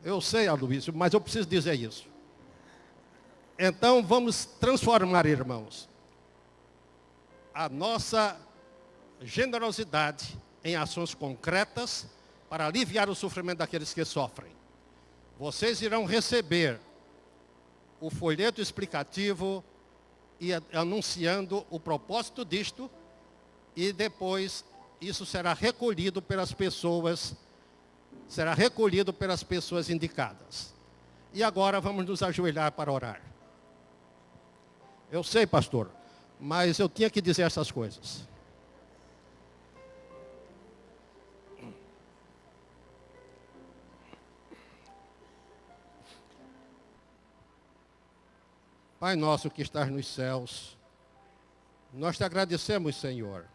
Eu sei, Aloysio, mas eu preciso dizer isso. Então vamos transformar, irmãos, a nossa generosidade em ações concretas para aliviar o sofrimento daqueles que sofrem. Vocês irão receber o folheto explicativo e anunciando o propósito disto, e depois isso será recolhido pelas pessoas indicadas. E agora vamos nos ajoelhar para orar. Eu sei, pastor, mas eu tinha que dizer essas coisas. Pai nosso que estás nos céus, nós te agradecemos, Senhor,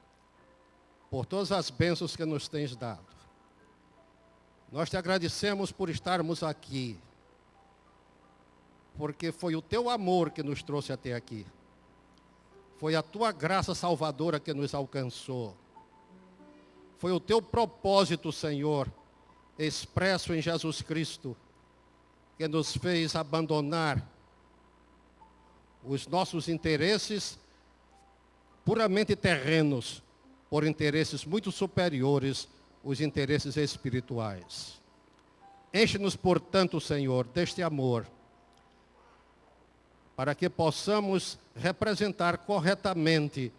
por todas as bênçãos que nos tens dado. Nós te agradecemos por estarmos aqui, porque foi o teu amor que nos trouxe até aqui. Foi a tua graça salvadora que nos alcançou. Foi o teu propósito, Senhor, expresso em Jesus Cristo, que nos fez abandonar os nossos interesses puramente terrenos por interesses muito superiores, os interesses espirituais. Enche-nos, portanto, Senhor, deste amor, para que possamos representar corretamente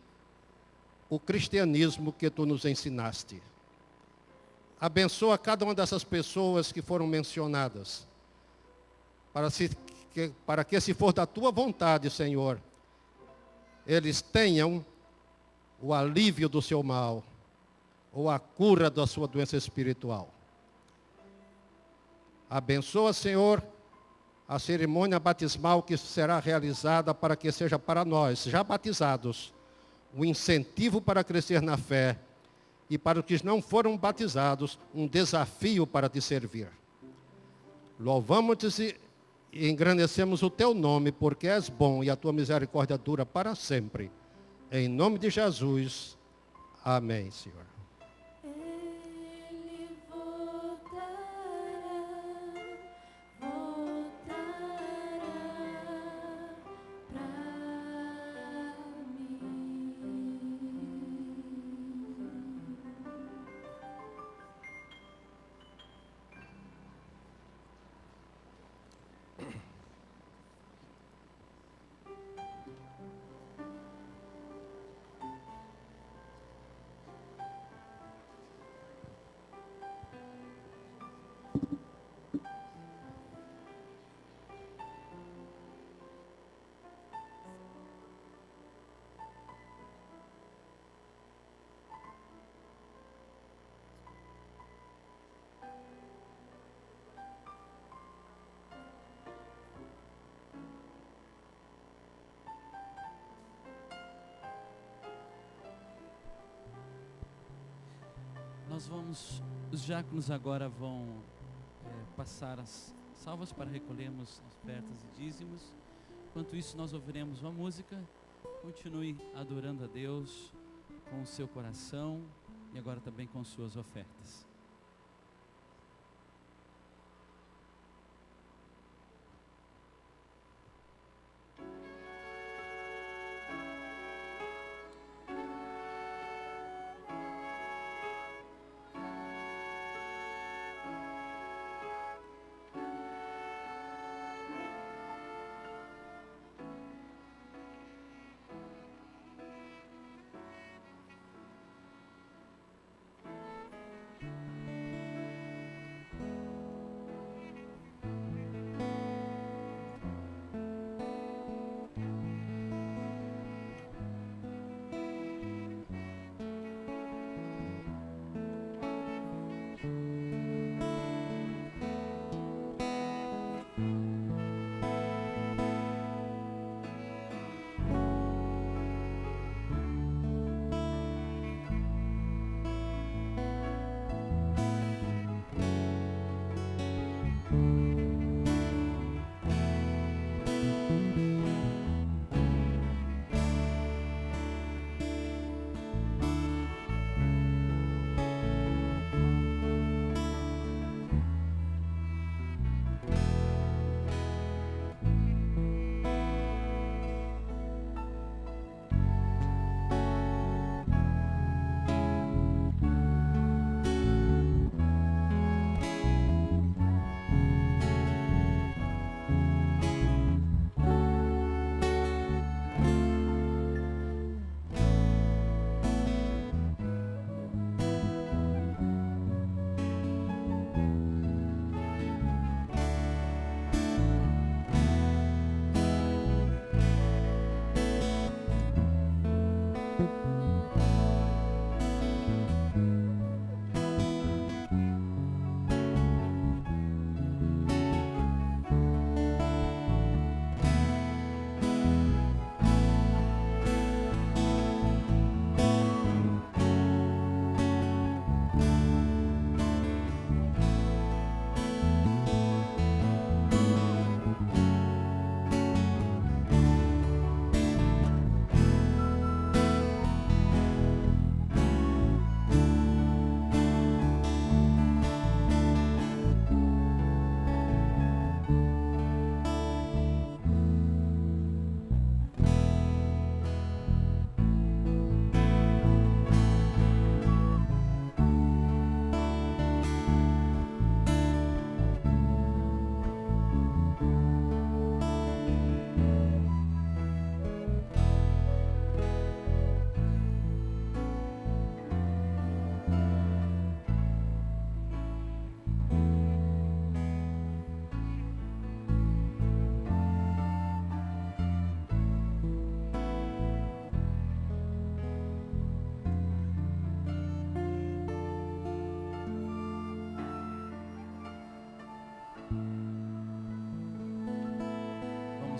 o cristianismo que tu nos ensinaste. Abençoa cada uma dessas pessoas que foram mencionadas, para que, se for da tua vontade, Senhor, eles tenham o alívio do seu mal, ou a cura da sua doença espiritual. Abençoa, Senhor, a cerimônia batismal que será realizada, para que seja para nós, já batizados, um incentivo para crescer na fé, e para os que não foram batizados, um desafio para te servir. Louvamos-te e engrandecemos o teu nome, porque és bom e a tua misericórdia dura para sempre. Em nome de Jesus. Amém, Senhor. Ele voltará pra mim. Os diáconos agora vão passar as salvas para recolhermos ofertas e dízimos. Enquanto isso, nós ouviremos uma música. Continue adorando a Deus com o seu coração e agora também com suas ofertas.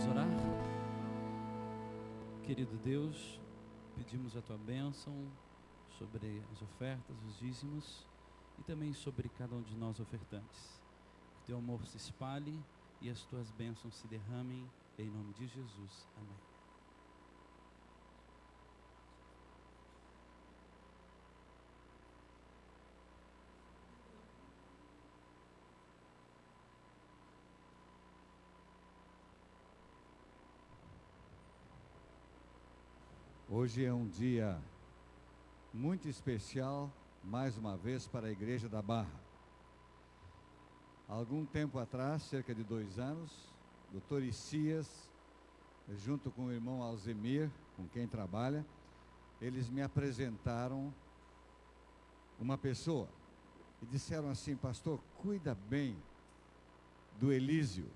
orar? Querido Deus, pedimos a tua bênção sobre as ofertas, os dízimos e também sobre cada um de nós ofertantes. Que teu amor se espalhe e as tuas bênçãos se derramem, em nome de Jesus. Amém. Hoje é um dia muito especial, mais uma vez, para a Igreja da Barra. Há algum tempo atrás, cerca de 2 anos, o Dr. Isias, junto com o irmão Alzemir, com quem trabalha, eles me apresentaram uma pessoa e disseram assim: pastor, cuida bem do Elísio.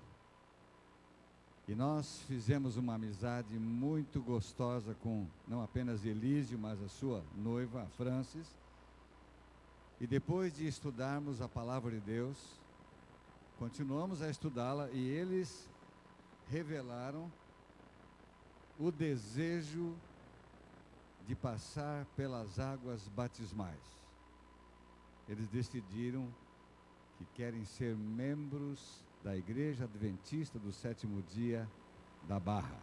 E nós fizemos uma amizade muito gostosa com não apenas Elísio, mas a sua noiva, a Francis. E depois de estudarmos a palavra de Deus, continuamos a estudá-la e eles revelaram o desejo de passar pelas águas batismais. Eles decidiram que querem ser membros da Igreja Adventista do Sétimo Dia da Barra.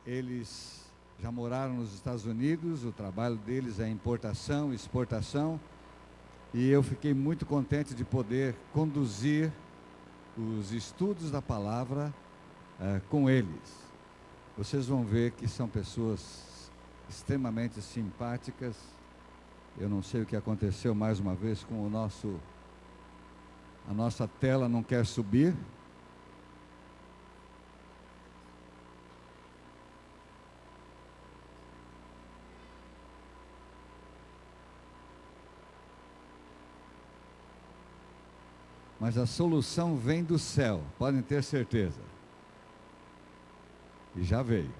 Eles já moraram nos Estados Unidos, o trabalho deles é importação e exportação, e eu fiquei muito contente de poder conduzir os estudos da palavra com eles. Vocês vão ver que são pessoas extremamente simpáticas. Eu não sei o que aconteceu mais uma vez com a nossa tela não quer subir. Mas a solução vem do céu, podem ter certeza. E já veio.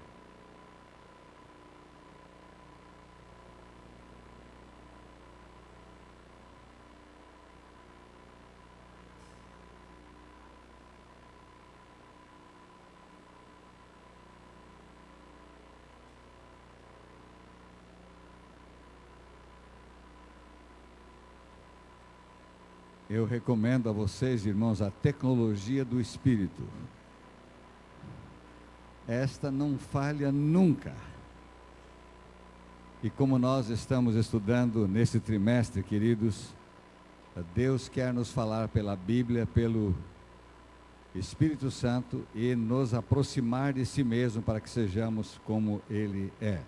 Eu recomendo a vocês, irmãos, a tecnologia do Espírito. Esta não falha nunca. E como nós estamos estudando nesse trimestre, queridos, Deus quer nos falar pela Bíblia, pelo Espírito Santo e nos aproximar de si mesmo para que sejamos como Ele é.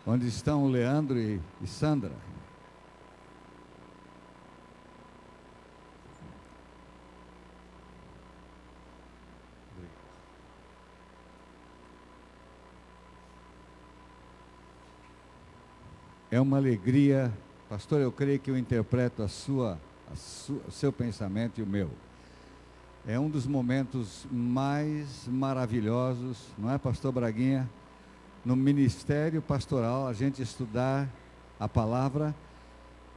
Onde estão o Leandro e Sandra? É uma alegria, pastor, eu creio que eu interpreto o seu pensamento e o meu. É um dos momentos mais maravilhosos, não é, pastor Braguinha? No ministério pastoral, a gente estudar a palavra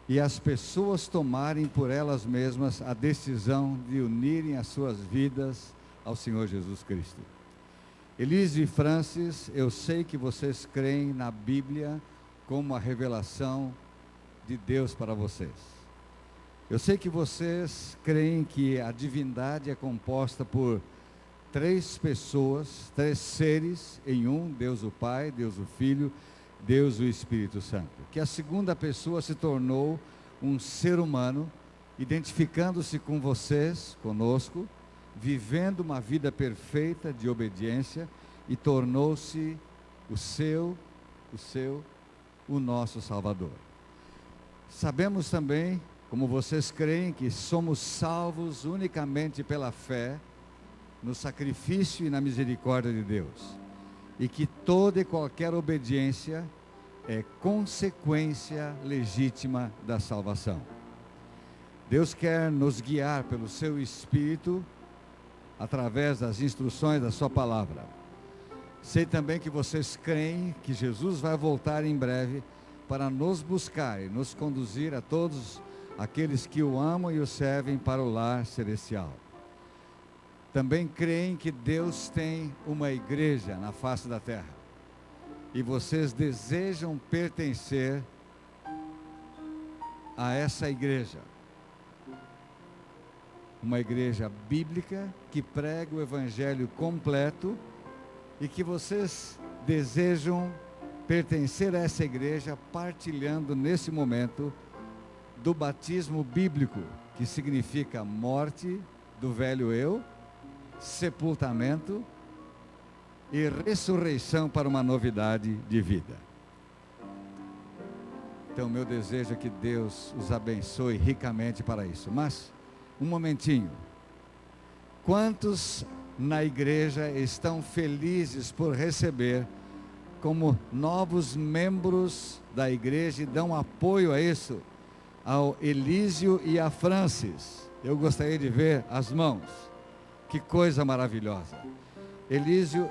e as pessoas tomarem por elas mesmas a decisão de unirem as suas vidas ao Senhor Jesus Cristo. Elise e Francis, eu sei que vocês creem na Bíblia como a revelação de Deus para vocês. Eu sei que vocês creem que a divindade é composta por 3 pessoas, 3 seres em um, Deus o Pai, Deus o Filho, Deus o Espírito Santo. Que a segunda pessoa se tornou um ser humano, identificando-se com vocês, conosco, vivendo uma vida perfeita de obediência e tornou-se o nosso Salvador. Sabemos também, como vocês creem, que somos salvos unicamente pela fé, no sacrifício e na misericórdia de Deus, e que toda e qualquer obediência é consequência legítima da salvação. Deus quer nos guiar pelo seu Espírito através das instruções da sua palavra. Sei também que vocês creem que Jesus vai voltar em breve para nos buscar e nos conduzir a todos aqueles que o amam e o servem para o lar celestial. Também creem que Deus tem uma igreja na face da terra e vocês desejam pertencer a essa igreja. Uma igreja bíblica que prega o evangelho completo e que vocês desejam pertencer a essa igreja partilhando nesse momento do batismo bíblico, que significa morte do velho eu, sepultamento e ressurreição para uma novidade de vida. Então, meu desejo é que Deus os abençoe ricamente para isso. Mas, um momentinho. Quantos na igreja estão felizes por receber como novos membros da igreja e dão apoio a isso? Ao Elísio e a Francis. Eu gostaria de ver as mãos. Que coisa maravilhosa. Elísio,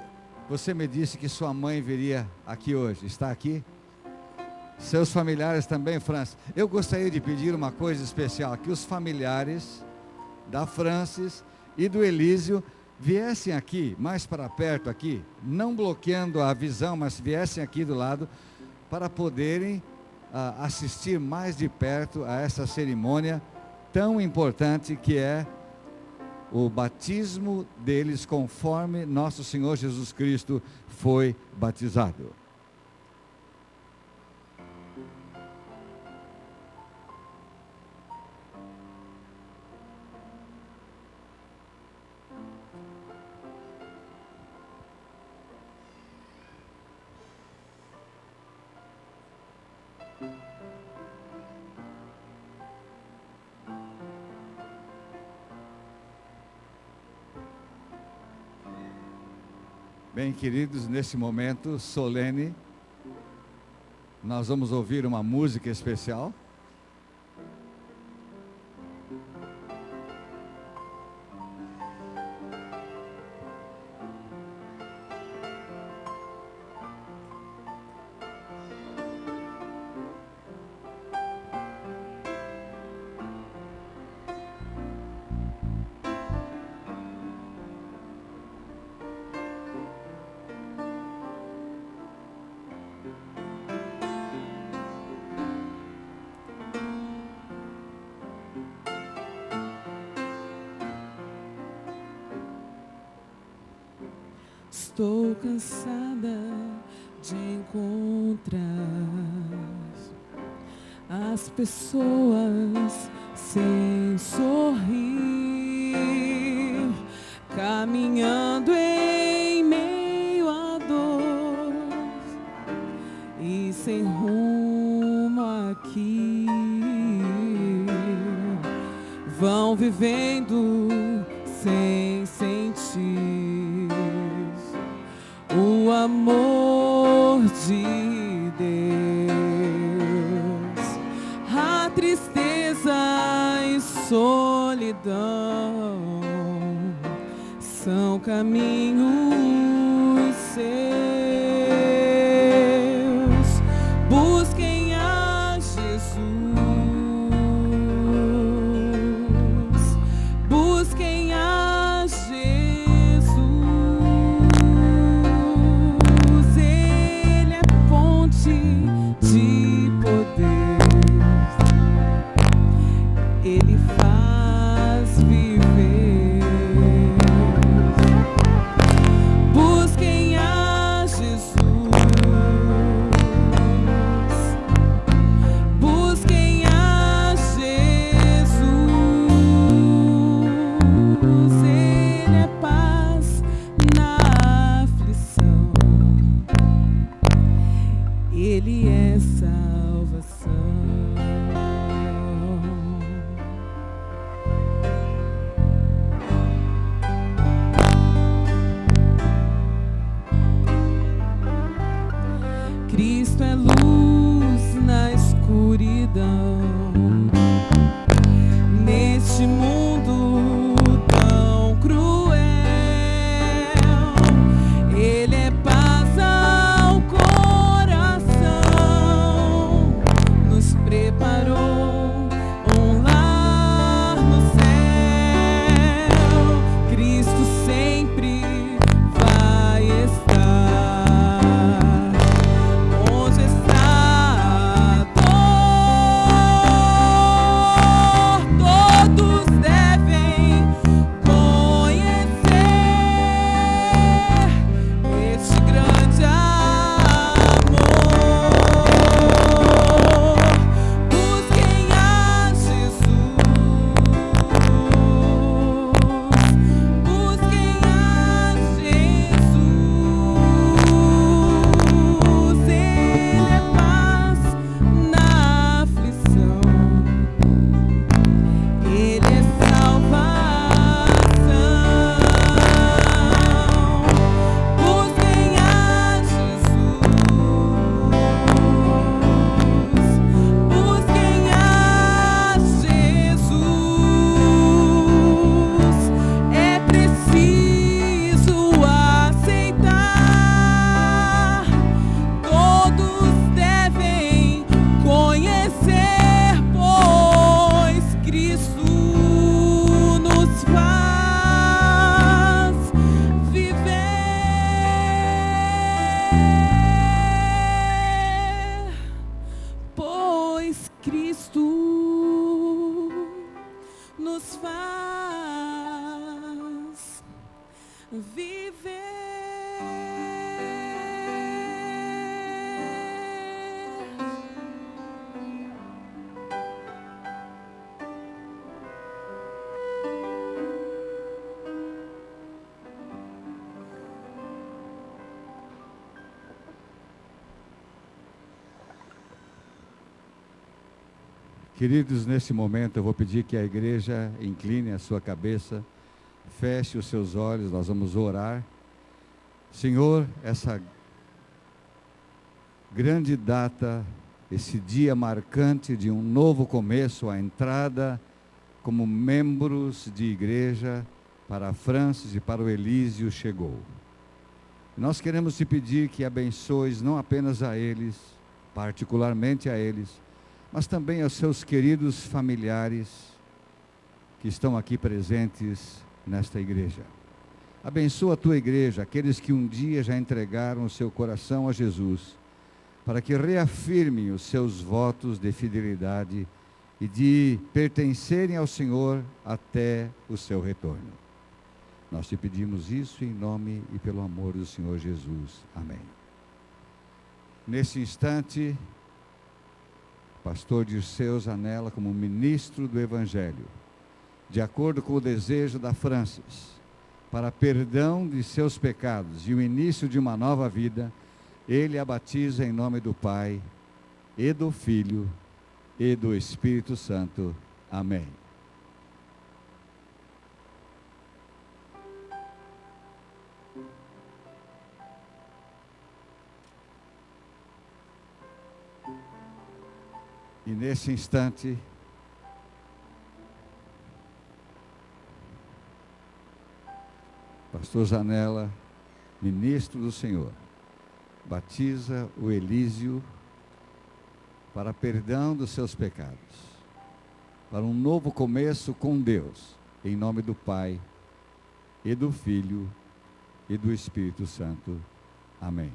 você me disse que sua mãe viria aqui hoje. Está aqui? Seus familiares também, Francis. Eu gostaria de pedir uma coisa especial. Que os familiares da Francis e do Elísio viessem aqui, mais para perto aqui. Não bloqueando a visão, mas viessem aqui do lado para poderem assistir mais de perto a essa cerimônia tão importante que é o batismo deles conforme nosso Senhor Jesus Cristo foi batizado. Bem, queridos, nesse momento solene, nós vamos ouvir uma música especial. Estou cansada de encontrar as pessoas sem sorrir, caminhando em meio à dor e sem rumo aqui. Vão vivendo sem sentir o amor de Deus. A tristeza e solidão são caminhos seus. Busquem a Jesus, busquem a Jesus. Ele é fonte de poder, Ele faz viver. Busquem a faz viver, pois Cristo nos faz viver. Queridos, nesse momento eu vou pedir que a igreja incline a sua cabeça, feche os seus olhos, nós vamos orar. Senhor, essa grande data, esse dia marcante de um novo começo, a entrada como membros de igreja para a Francis e para o Elísio chegou. Nós queremos te pedir que abençoes não apenas a eles, particularmente a eles, mas também aos seus queridos familiares que estão aqui presentes nesta igreja. Abençoa a tua igreja, aqueles que um dia já entregaram o seu coração a Jesus, para que reafirmem os seus votos de fidelidade e de pertencerem ao Senhor até o seu retorno. Nós te pedimos isso em nome e pelo amor do Senhor Jesus. Amém. Nesse instante, pastor Dirceu Zanella, como ministro do Evangelho, de acordo com o desejo da Francis, para perdão de seus pecados e o início de uma nova vida, ele a batiza em nome do Pai, e do Filho, e do Espírito Santo. Amém. E nesse instante, pastor Zanella, ministro do Senhor, batiza o Elísio para perdão dos seus pecados, para um novo começo com Deus, em nome do Pai, e do Filho, e do Espírito Santo. Amém.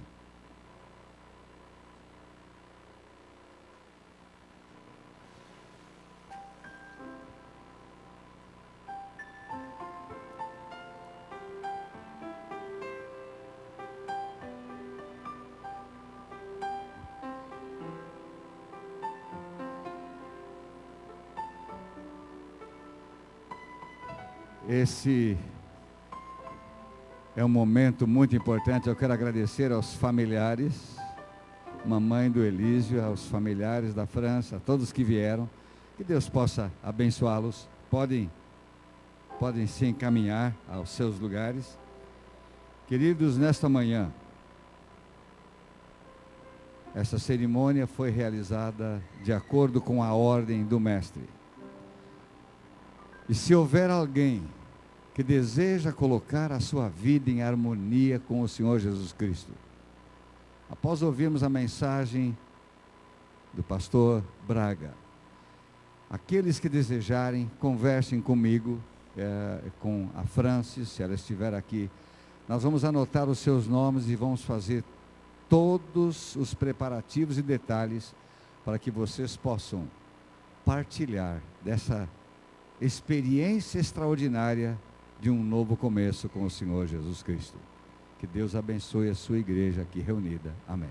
Esse é um momento muito importante. Eu quero agradecer aos familiares, mamãe do Elísio, aos familiares da França, a todos que vieram. Que Deus possa abençoá-los. Podem se encaminhar aos seus lugares. Queridos, nesta manhã, essa cerimônia foi realizada de acordo com a ordem do Mestre. E se houver alguém que deseja colocar a sua vida em harmonia com o Senhor Jesus Cristo, após ouvirmos a mensagem do pastor Braga, aqueles que desejarem, conversem comigo, com a Francis, se ela estiver aqui. Nós vamos anotar os seus nomes e vamos fazer todos os preparativos e detalhes para que vocês possam partilhar dessa experiência extraordinária de um novo começo com o Senhor Jesus Cristo. Que Deus abençoe a sua igreja aqui reunida. Amém.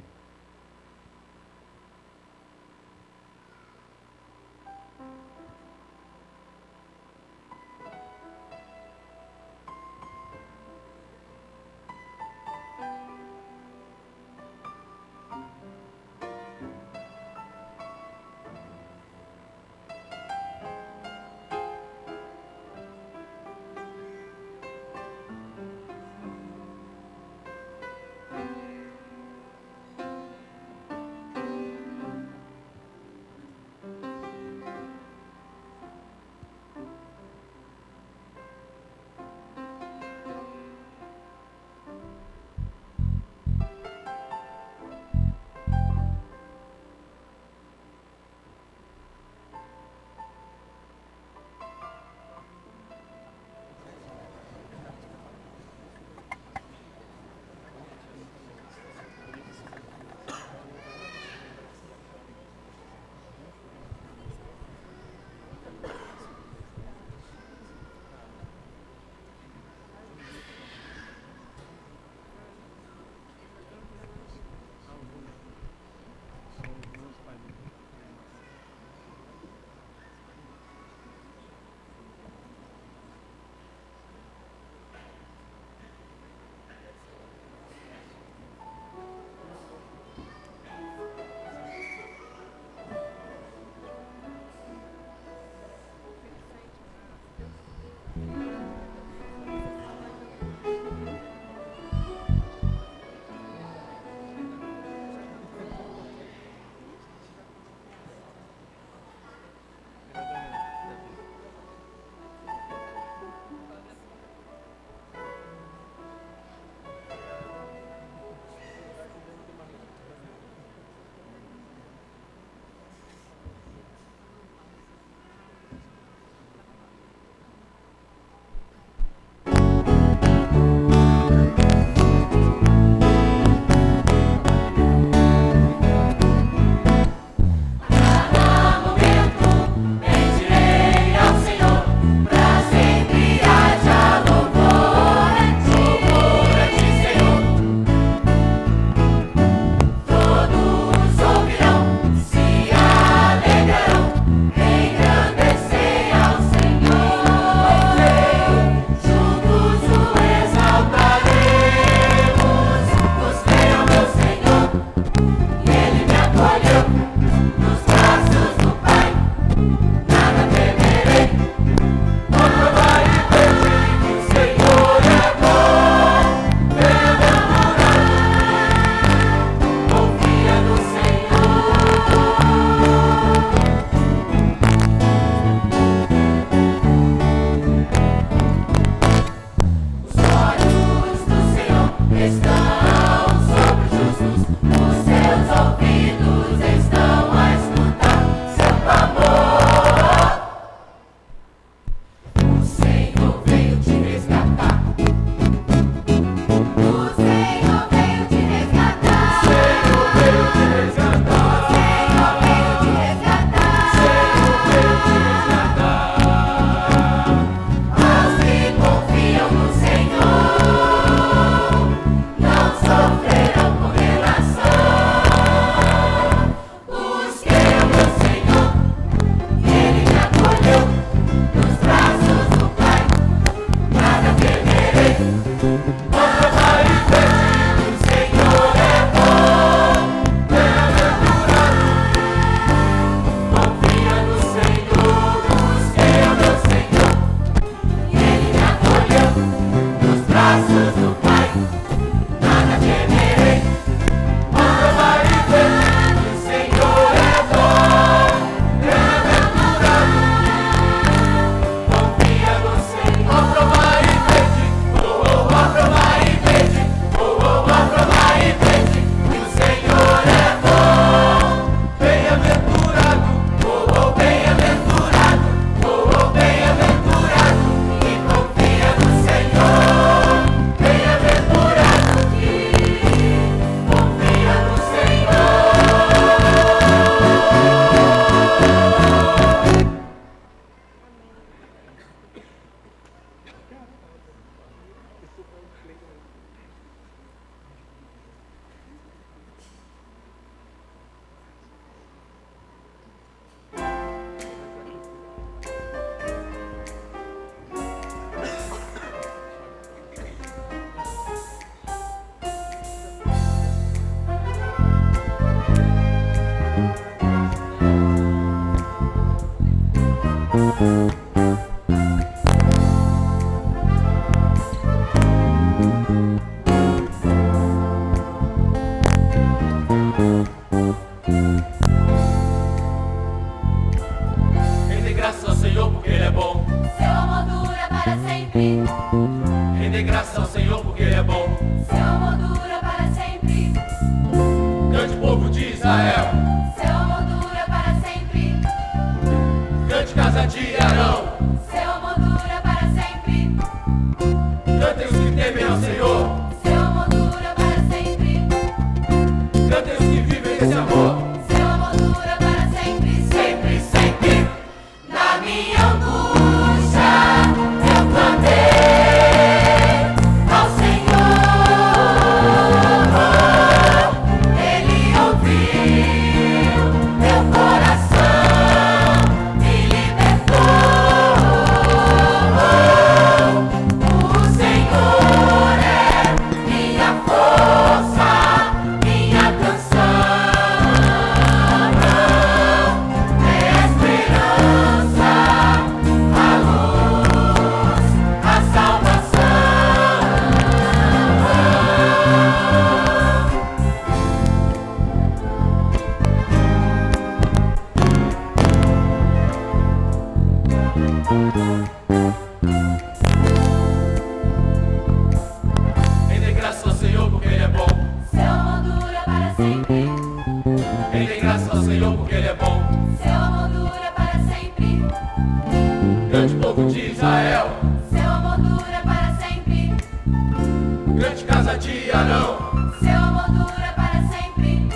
dia não. Seu amor dura para sempre.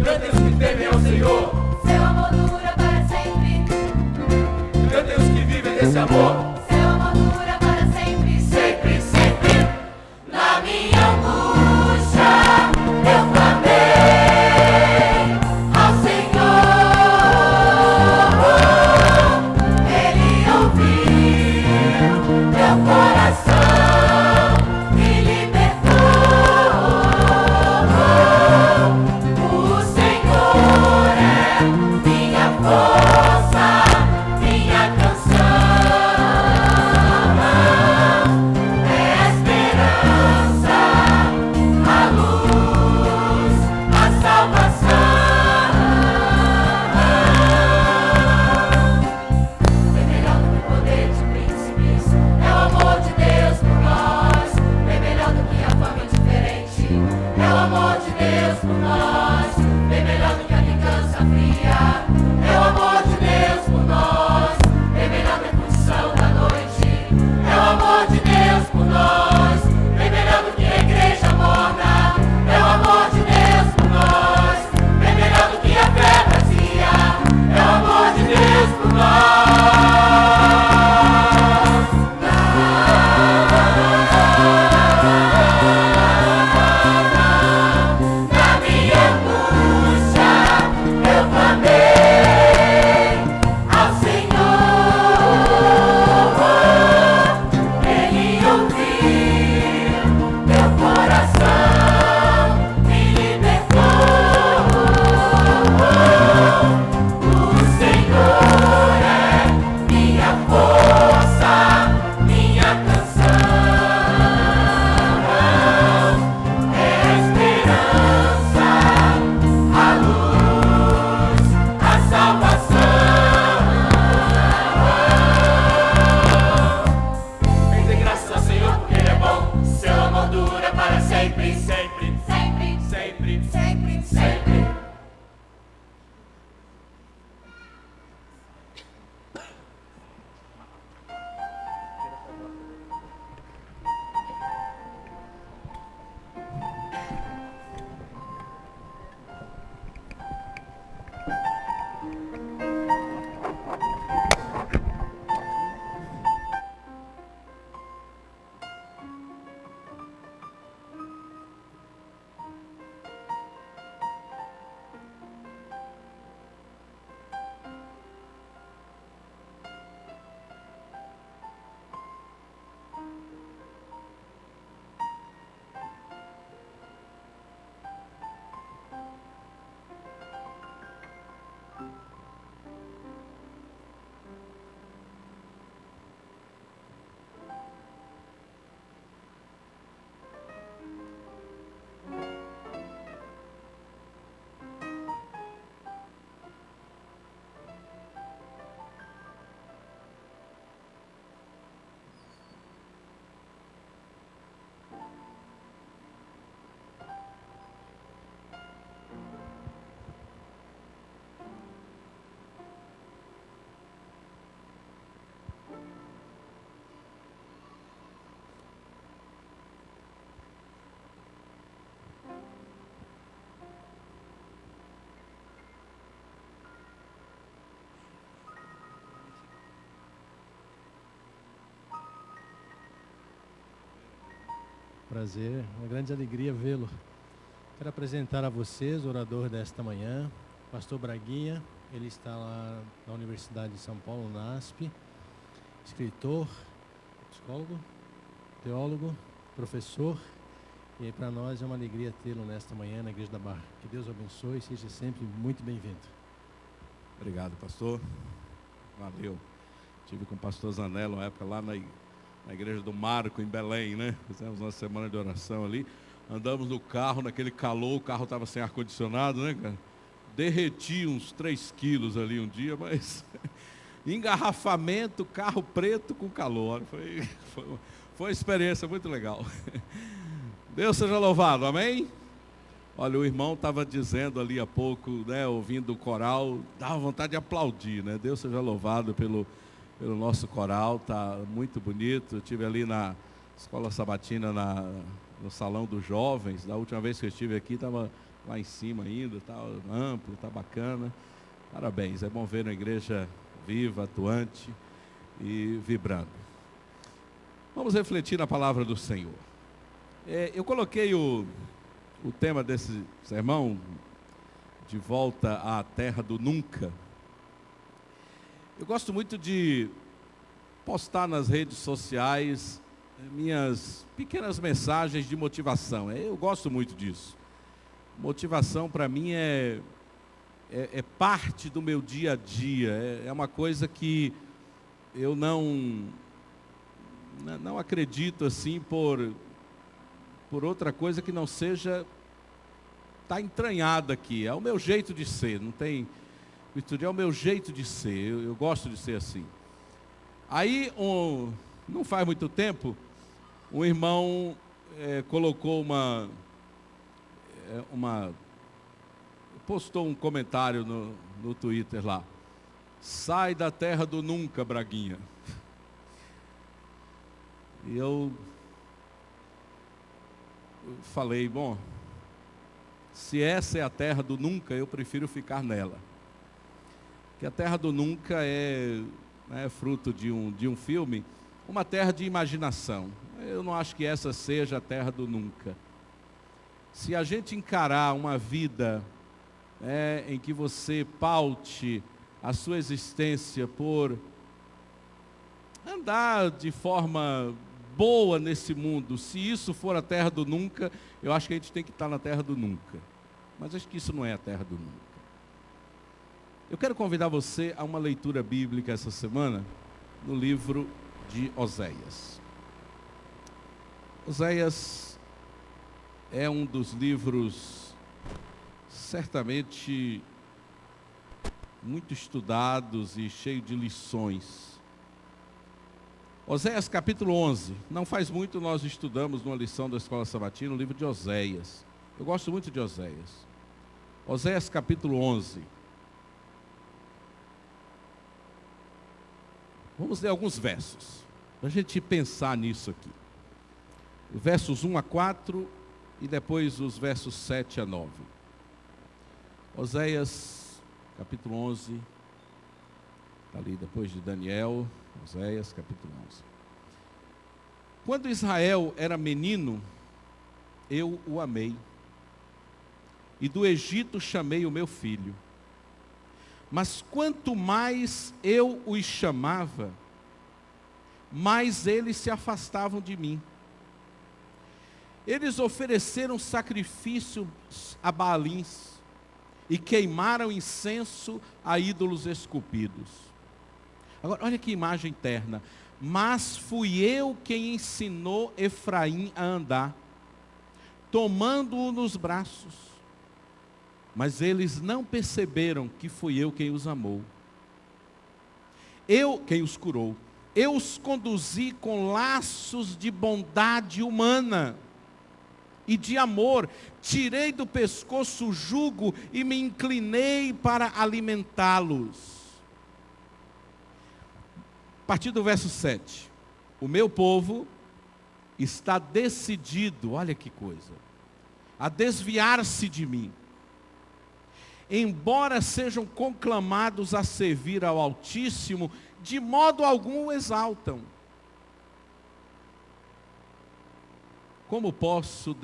Cantem os que temem ao Senhor. Seu amor dura para sempre. Cantem os que vivem desse amor. Seu amor dura para sempre. Sempre, sempre. Na minha angústia eu clamei ao Senhor. Ele ouviu meu coração e libertou. O Senhor é minha força, minha canção, é a esperança, a luz, a salvação. Bem melhor do que o poder de príncipes, é o amor de Deus por nós. Bem melhor do que a fama indiferente, é o amor de Deus por nós. Bem melhor do que a vingança fria, é o amor de Deus por nós. Bem melhor que a condição da noite, é o amor de Deus por nós. Bem melhor do que a igreja morna, é o amor de Deus por nós. Bem melhor do que a fé vazia, é o amor de Deus por nós. Na minha angústia eu clamei ao Senhor. Ele ouviu meu coração, me libertou. O Senhor é minha força, minha canção, é a esperança, a luz, a salvação. Rendem graças ao Senhor porque Ele é bom. Seu amor dura para sempre, sempre, Sempre, sempre, sempre, sempre. Prazer, uma grande alegria vê-lo. Quero apresentar a vocês o orador desta manhã, Pastor Braguinha. Ele está lá na Universidade de São Paulo, NASP, escritor, psicólogo, teólogo, professor. E para nós é uma alegria tê-lo nesta manhã na Igreja da Barra. Que Deus o abençoe e seja sempre muito bem-vindo. Obrigado, pastor. Valeu. Estive com o pastor Zanello uma época lá na igreja do Marco, em Belém, né? Fizemos uma semana de oração ali. Andamos no carro, naquele calor, o carro estava sem ar-condicionado, né, cara? Derreti uns 3 quilos ali um dia, mas engarrafamento, carro preto com calor. Foi uma experiência muito legal. Deus seja louvado, amém? Olha, o irmão estava dizendo ali há pouco, né, ouvindo o coral, dava vontade de aplaudir, né? Deus seja louvado pelo nosso coral, tá muito bonito. Eu estive ali na escola sabatina no salão dos jovens. Da última vez que eu estive aqui, estava lá em cima ainda, está amplo, está bacana. Parabéns, é bom ver uma igreja viva, atuante e vibrando. Vamos refletir na palavra do Senhor. Eu coloquei o tema desse sermão, de volta à terra do nunca. Eu gosto muito de postar nas redes sociais minhas pequenas mensagens de motivação. Eu gosto muito disso. Motivação para mim é parte do meu dia a dia. É uma coisa que eu não acredito assim por outra coisa que não seja, está entranhada aqui. É o meu jeito de ser, não tem... É o meu jeito de ser, eu gosto de ser assim. Aí, não faz muito tempo, um irmão colocou postou um comentário no Twitter lá. Sai da terra do nunca, Braguinha. E eu falei, bom, se essa é a terra do nunca, eu prefiro ficar nela. Que a terra do nunca é fruto de um filme, uma terra de imaginação. Eu não acho que essa seja a terra do nunca. Se a gente encarar uma vida em que você paute a sua existência por andar de forma boa nesse mundo, se isso for a terra do nunca, eu acho que a gente tem que estar na terra do nunca. Mas acho que isso não é a terra do nunca. Eu quero convidar você a uma leitura bíblica essa semana, no livro de Oséias. Oséias é um dos livros certamente muito estudados e cheio de lições. Oséias capítulo 11, não faz muito nós estudamos numa lição da Escola Sabatina o livro de Oséias. Eu gosto muito de Oséias. Oséias capítulo 11. Vamos ler alguns versos, para a gente pensar nisso aqui. Versos 1 a 4 e depois os versos 7 a 9. Oséias, capítulo 11, está ali depois de Daniel, Oséias, capítulo 11. Quando Israel era menino, eu o amei, e do Egito chamei o meu filho. Mas quanto mais eu os chamava, mais eles se afastavam de mim. Eles ofereceram sacrifícios a Baalins e queimaram incenso a ídolos esculpidos. Agora, olha que imagem terna. Mas fui eu quem ensinou Efraim a andar, tomando-o nos braços. Mas eles não perceberam que fui eu quem os amou. Eu quem os curou. Eu os conduzi com laços de bondade humana e de amor. Tirei do pescoço o jugo e me inclinei para alimentá-los. A partir do verso 7. O meu povo está decidido, olha que coisa, a desviar-se de mim. Embora sejam conclamados a servir ao Altíssimo, de modo algum o exaltam. Como posso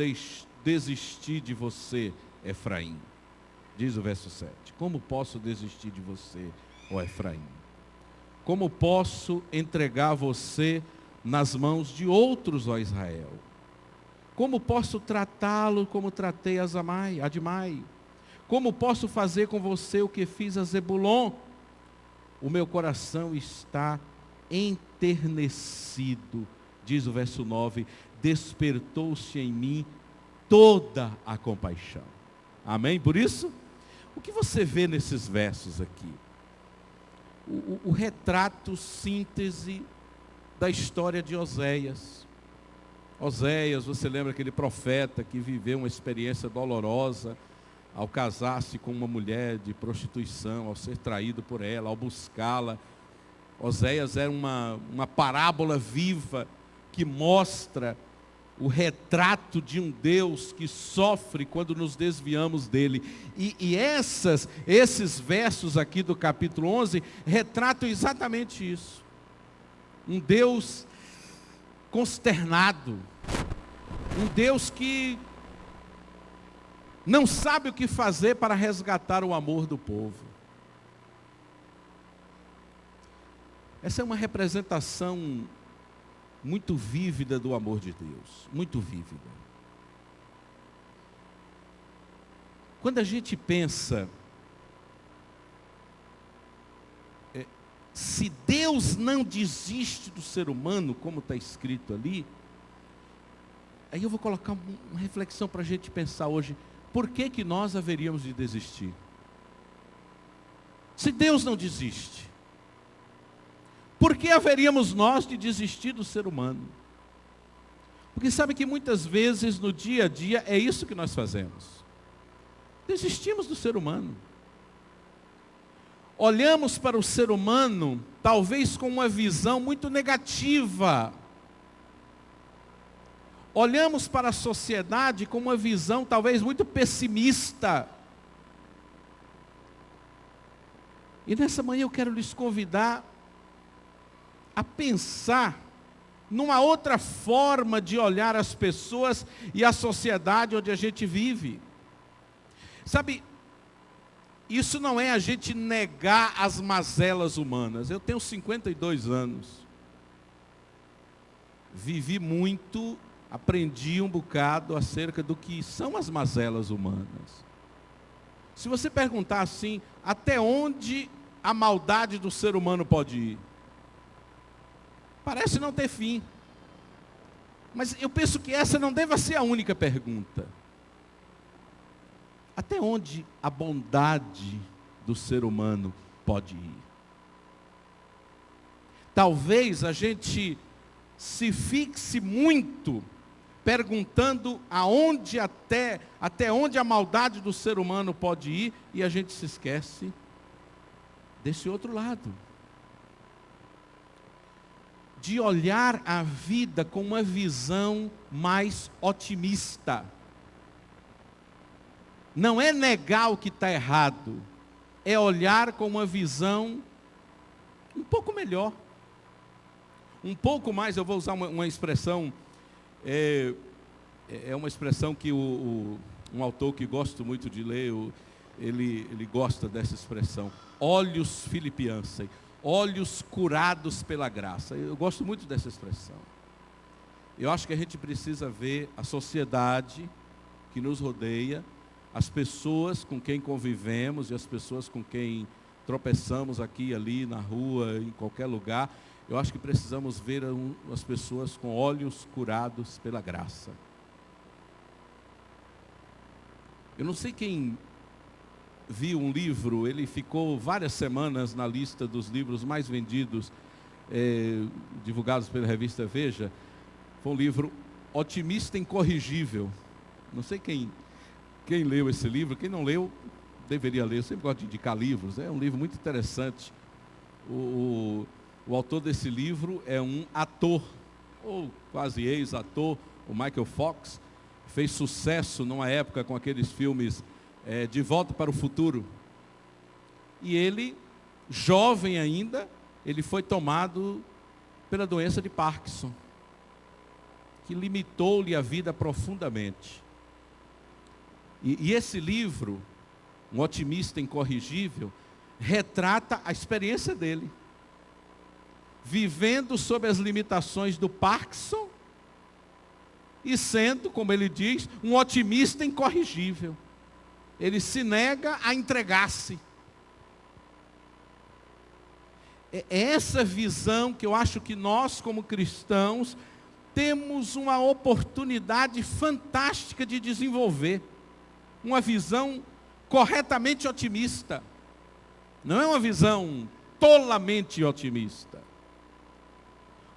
desistir de você, Efraim? Diz o verso 7. Como posso desistir de você, ó Efraim? Como posso entregar você nas mãos de outros, ó Israel? Como posso tratá-lo como tratei a Admai? Como posso fazer com você o que fiz a Zebulon? O meu coração está enternecido, diz o verso 9, despertou-se em mim toda a compaixão. Amém? Por isso, o que você vê nesses versos aqui? O retrato, síntese da história de Oséias. Oséias, você lembra aquele profeta que viveu uma experiência dolorosa, ao casar-se com uma mulher de prostituição, ao ser traído por ela, ao buscá-la. Oséias era uma parábola viva que mostra o retrato de um Deus que sofre quando nos desviamos dele. E esses versos aqui do capítulo 11 retratam exatamente isso. Um Deus consternado, um Deus que não sabe o que fazer para resgatar o amor do povo. Essa é uma representação muito vívida do amor de Deus, muito vívida. Quando a gente pensa, se Deus não desiste do ser humano, como está escrito ali, aí eu vou colocar uma reflexão para a gente pensar hoje, por que que nós haveríamos de desistir? Se Deus não desiste, por que haveríamos nós de desistir do ser humano? Porque sabe que muitas vezes no dia a dia é isso que nós fazemos. Desistimos do ser humano. Olhamos para o ser humano, talvez com uma visão muito negativa. Olhamos para a sociedade com uma visão talvez muito pessimista. E nessa manhã eu quero lhes convidar a pensar numa outra forma de olhar as pessoas e a sociedade onde a gente vive. Sabe, isso não é a gente negar as mazelas humanas. Eu tenho 52 anos. Vivi muito, aprendi um bocado acerca do que são as mazelas humanas. Se você perguntar assim, até onde a maldade do ser humano pode ir? Parece não ter fim. Mas eu penso que essa não deva ser a única pergunta. Até onde a bondade do ser humano pode ir? Talvez a gente se fixe muito perguntando até onde a maldade do ser humano pode ir, e a gente se esquece desse outro lado. De olhar a vida com uma visão mais otimista. Não é negar o que está errado, é olhar com uma visão um pouco melhor. Um pouco mais, eu vou usar uma expressão, é uma expressão que um autor que gosto muito de ler, ele gosta dessa expressão. Olhos filipiansem. Olhos curados pela graça. Eu gosto muito dessa expressão. Eu acho que a gente precisa ver a sociedade que nos rodeia, as pessoas com quem convivemos e as pessoas com quem tropeçamos aqui, ali, na rua, em qualquer lugar. Eu acho que precisamos ver as pessoas com olhos curados pela graça. Eu não sei quem viu um livro, ele ficou várias semanas na lista dos livros mais vendidos, divulgados pela revista Veja. Foi um livro Otimista Incorrigível. Não sei quem leu esse livro, quem não leu, deveria ler. Eu sempre gosto de indicar livros, é um livro muito interessante. O autor desse livro é um ator, ou quase ex-ator, o Michael Fox. Fez sucesso numa época com aqueles filmes De Volta para o Futuro. E ele, jovem ainda, ele foi tomado pela doença de Parkinson, que limitou-lhe a vida profundamente. E esse livro, Um Otimista Incorrigível, retrata a experiência dele, vivendo sob as limitações do Parkinson e sendo, como ele diz, um otimista incorrigível. Ele se nega a entregar-se. É essa visão que eu acho que nós, como cristãos, temos uma oportunidade fantástica de desenvolver. Uma visão corretamente otimista. Não é uma visão tolamente otimista.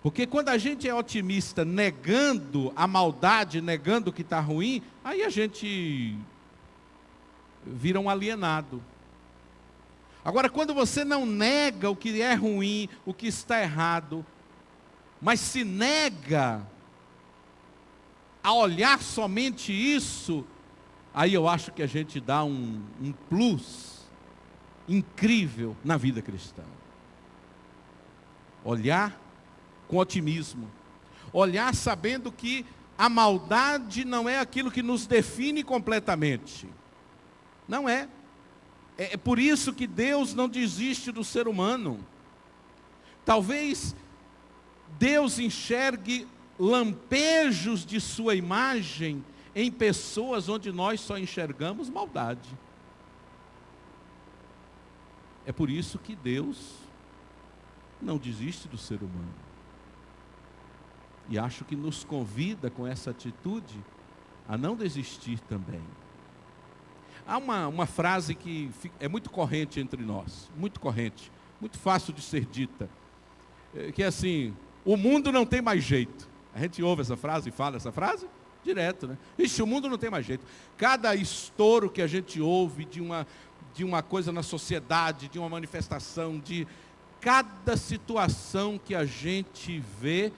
Porque quando a gente é otimista, negando a maldade, negando o que está ruim, aí a gente vira um alienado. Agora, quando você não nega o que é ruim, o que está errado, mas se nega a olhar somente isso, aí eu acho que a gente dá um plus incrível na vida cristã. Olhar com otimismo. Olhar sabendo que a maldade não é aquilo que nos define completamente. Não é. É por isso que Deus não desiste do ser humano. Talvez Deus enxergue lampejos de sua imagem em pessoas onde nós só enxergamos maldade. É por isso que Deus não desiste do ser humano. E acho que nos convida com essa atitude a não desistir também. Há uma frase que é muito corrente entre nós, muito corrente, muito fácil de ser dita, que é assim: o mundo não tem mais jeito. A gente ouve essa frase e fala essa frase direto, né? Ixi, o mundo não tem mais jeito. Cada estouro que a gente ouve de uma coisa na sociedade, de uma manifestação, de cada situação que a gente vê,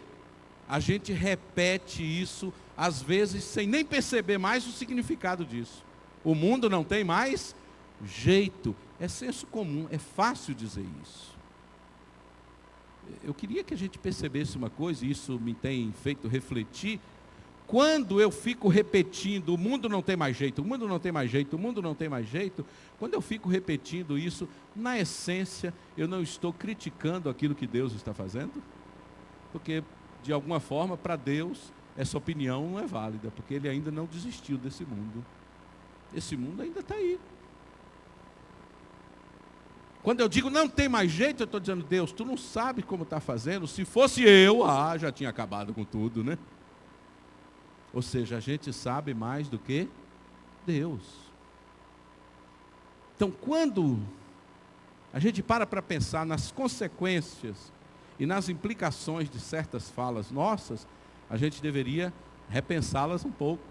a gente repete isso, às vezes sem nem perceber mais o significado disso. O mundo não tem mais jeito. É senso comum, é fácil dizer isso. Eu queria que a gente percebesse uma coisa, e isso me tem feito refletir. Quando eu fico repetindo, o mundo não tem mais jeito, o mundo não tem mais jeito, o mundo não tem mais jeito, quando eu fico repetindo isso, na essência, eu não estou criticando aquilo que Deus está fazendo, porque, de alguma forma, para Deus, essa opinião não é válida, porque Ele ainda não desistiu desse mundo. Esse mundo ainda está aí. Quando eu digo não tem mais jeito, eu estou dizendo: Deus, tu não sabe como está fazendo. Se fosse eu, já tinha acabado com tudo, né? Ou seja, a gente sabe mais do que Deus. Então, quando a gente para pensar nas consequências e nas implicações de certas falas nossas, a gente deveria repensá-las um pouco.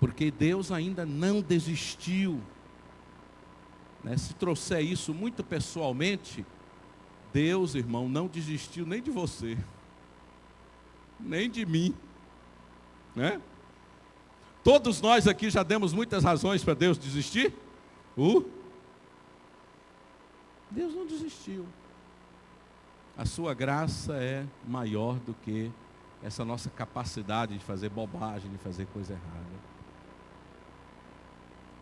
Porque Deus ainda não desistiu. Né? Se trouxer isso muito pessoalmente, Deus, irmão, não desistiu nem de você, nem de mim. Né? Todos nós aqui já demos muitas razões para Deus desistir. Deus não desistiu. A sua graça é maior do que essa nossa capacidade de fazer bobagem, de fazer coisa errada.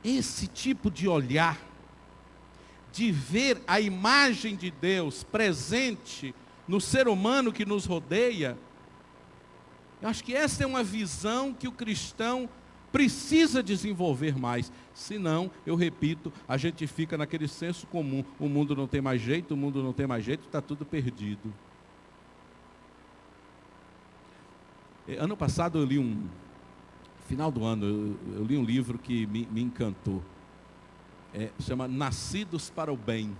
Esse tipo de olhar, de ver a imagem de Deus presente no ser humano que nos rodeia, eu acho que essa é uma visão que o cristão precisa desenvolver mais. Senão, eu repito, a gente fica naquele senso comum: o mundo não tem mais jeito, o mundo não tem mais jeito, está tudo perdido. Ano passado eu li final do ano, eu li um livro que me encantou. Chama Nascidos para o Bem,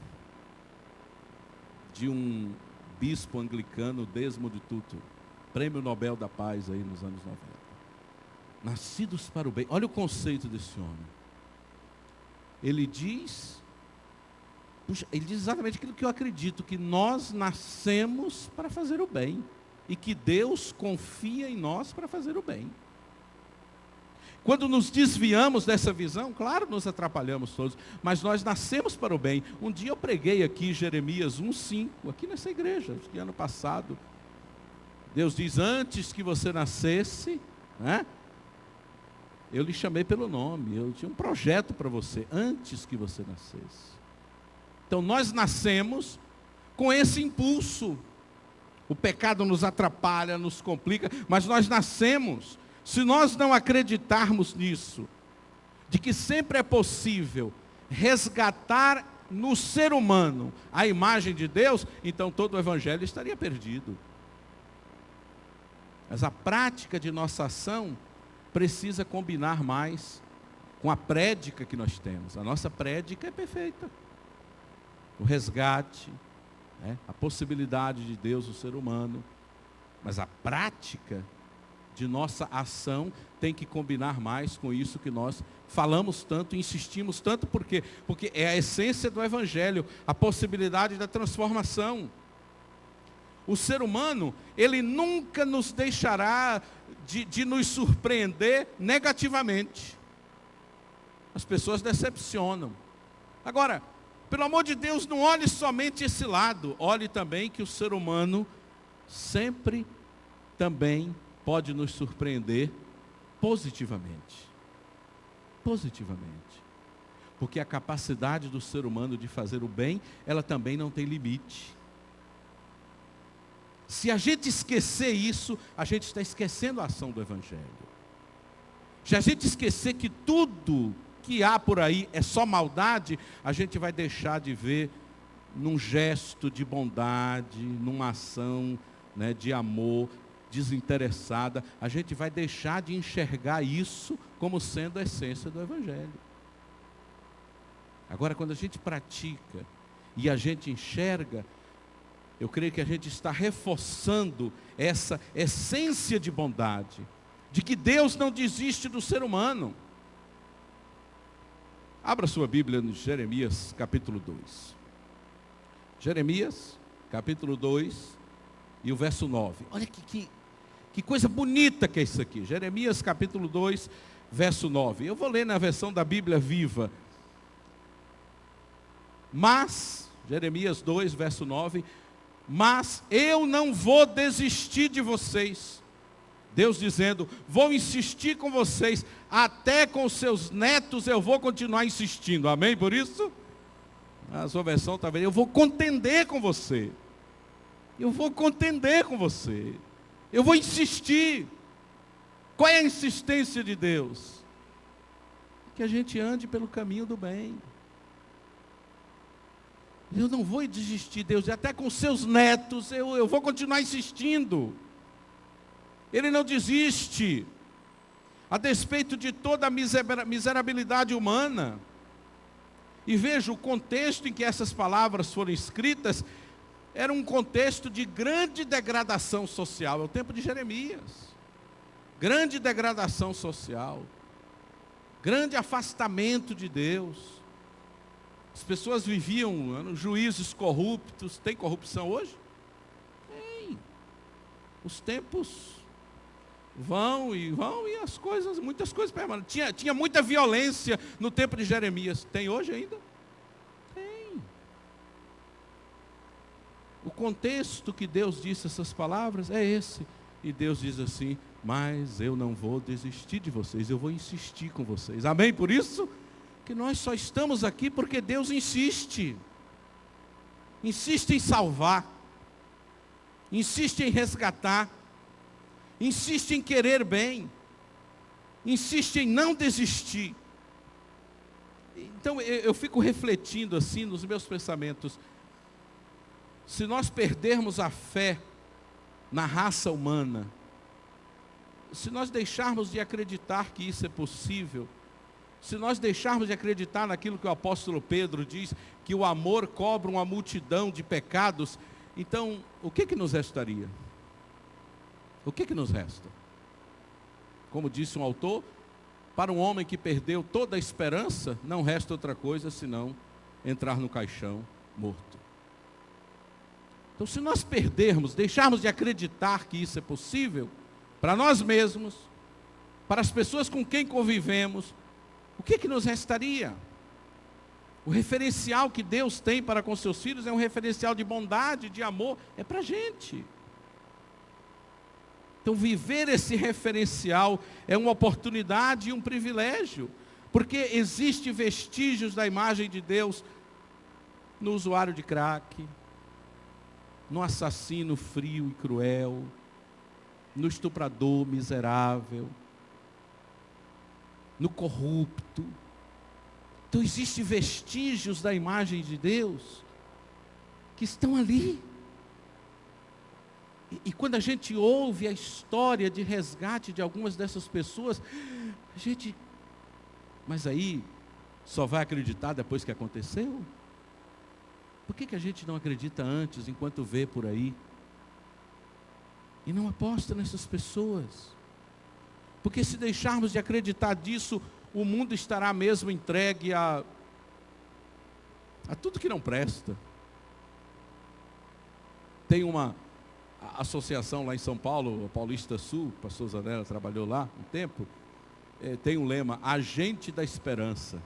de um bispo anglicano, Desmond Tutu, Prêmio Nobel da Paz aí nos anos 90. Nascidos para o bem. Olha o conceito desse homem. Ele diz exatamente aquilo que eu acredito, que nós nascemos para fazer o bem, e que Deus confia em nós para fazer o bem. Quando nos desviamos dessa visão, claro, nos atrapalhamos todos, mas nós nascemos para o bem. Um dia eu preguei aqui Jeremias 1:5, aqui nessa igreja, acho que ano passado. Deus diz: antes que você nascesse, né, eu lhe chamei pelo nome, eu tinha um projeto para você, antes que você nascesse. Então nós nascemos com esse impulso. O pecado nos atrapalha, nos complica, mas nós nascemos. Se nós não acreditarmos nisso, de que sempre é possível resgatar no ser humano a imagem de Deus, então todo o evangelho estaria perdido. Mas a prática de nossa ação precisa combinar mais com a prédica que nós temos. A nossa prédica é perfeita. O resgate, né? A possibilidade de Deus no ser humano. Mas a prática de nossa ação tem que combinar mais com isso que nós falamos tanto, insistimos tanto. Por quê? Porque é a essência do evangelho, a possibilidade da transformação. O ser humano, ele nunca nos deixará de nos surpreender negativamente. As pessoas decepcionam. Agora, pelo amor de Deus, não olhe somente esse lado. Olhe também que o ser humano sempre também pode nos surpreender positivamente. Positivamente. Porque a capacidade do ser humano de fazer o bem, ela também não tem limite. Se a gente esquecer isso, a gente está esquecendo a ação do Evangelho. Se a gente esquecer que tudo que há por aí é só maldade, a gente vai deixar de ver num gesto de bondade, numa ação, né, de amor desinteressada, a gente vai deixar de enxergar isso como sendo a essência do Evangelho. Agora, quando a gente pratica e a gente enxerga, eu creio que a gente está reforçando essa essência de bondade, de que Deus não desiste do ser humano. Abra sua Bíblia no Jeremias capítulo 2. Jeremias capítulo 2 e o verso 9. Olha que coisa bonita que é isso aqui. Jeremias capítulo 2, verso 9. Eu vou ler na versão da Bíblia Viva. Mas, Jeremias 2, verso 9, mas eu não vou desistir de vocês. Deus dizendo, vou insistir com vocês, até com seus netos eu vou continuar insistindo. Amém por isso? A sua versão está vendo, eu vou contender com você. Eu vou contender com você. Eu vou insistir. Qual é a insistência de Deus? Que a gente ande pelo caminho do bem. Eu não vou desistir, Deus, e até com seus netos eu vou continuar insistindo. Ele não desiste, a despeito de toda a miserabilidade humana. E veja, o contexto em que essas palavras foram escritas, era um contexto de grande degradação social, é o tempo de Jeremias. Grande degradação social, grande afastamento de Deus. As pessoas viviam juízes corruptos. Tem corrupção hoje? Tem. Os tempos vão e as coisas, muitas coisas permanecem. Tinha muita violência no tempo de Jeremias. Tem hoje ainda? Tem. O contexto que Deus disse essas palavras é esse. E Deus diz assim, mas eu não vou desistir de vocês, eu vou insistir com vocês. Amém por isso? Que nós só estamos aqui porque Deus insiste. Insiste em salvar. Insiste em resgatar. Insiste em querer bem. Insiste em não desistir. Então eu fico refletindo assim nos meus pensamentos. Se nós perdermos a fé na raça humana, se nós deixarmos de acreditar que isso é possível, se nós deixarmos de acreditar naquilo que o apóstolo Pedro diz, que o amor cobre uma multidão de pecados, então, o que nos restaria? O que nos resta? Como disse um autor, para um homem que perdeu toda a esperança, não resta outra coisa senão entrar no caixão morto. Então, se nós perdermos, deixarmos de acreditar que isso é possível, para nós mesmos, para as pessoas com quem convivemos, o que nos restaria? O referencial que Deus tem para com seus filhos é um referencial de bondade, de amor, é para a gente. Então viver esse referencial é uma oportunidade e um privilégio, porque existe vestígios da imagem de Deus no usuário de crack, no assassino frio e cruel, no estuprador miserável, no corrupto. Então existem vestígios da imagem de Deus que estão ali. E quando a gente ouve a história de resgate de algumas dessas pessoas, a gente, mas aí só vai acreditar depois que aconteceu? Por que a gente não acredita antes, enquanto vê por aí? E não aposta nessas pessoas? Porque se deixarmos de acreditar disso, o mundo estará mesmo entregue a tudo que não presta. Tem uma a associação lá em São Paulo, a Paulista Sul, o pastor Zanella trabalhou lá um tempo, tem um lema, agente da esperança.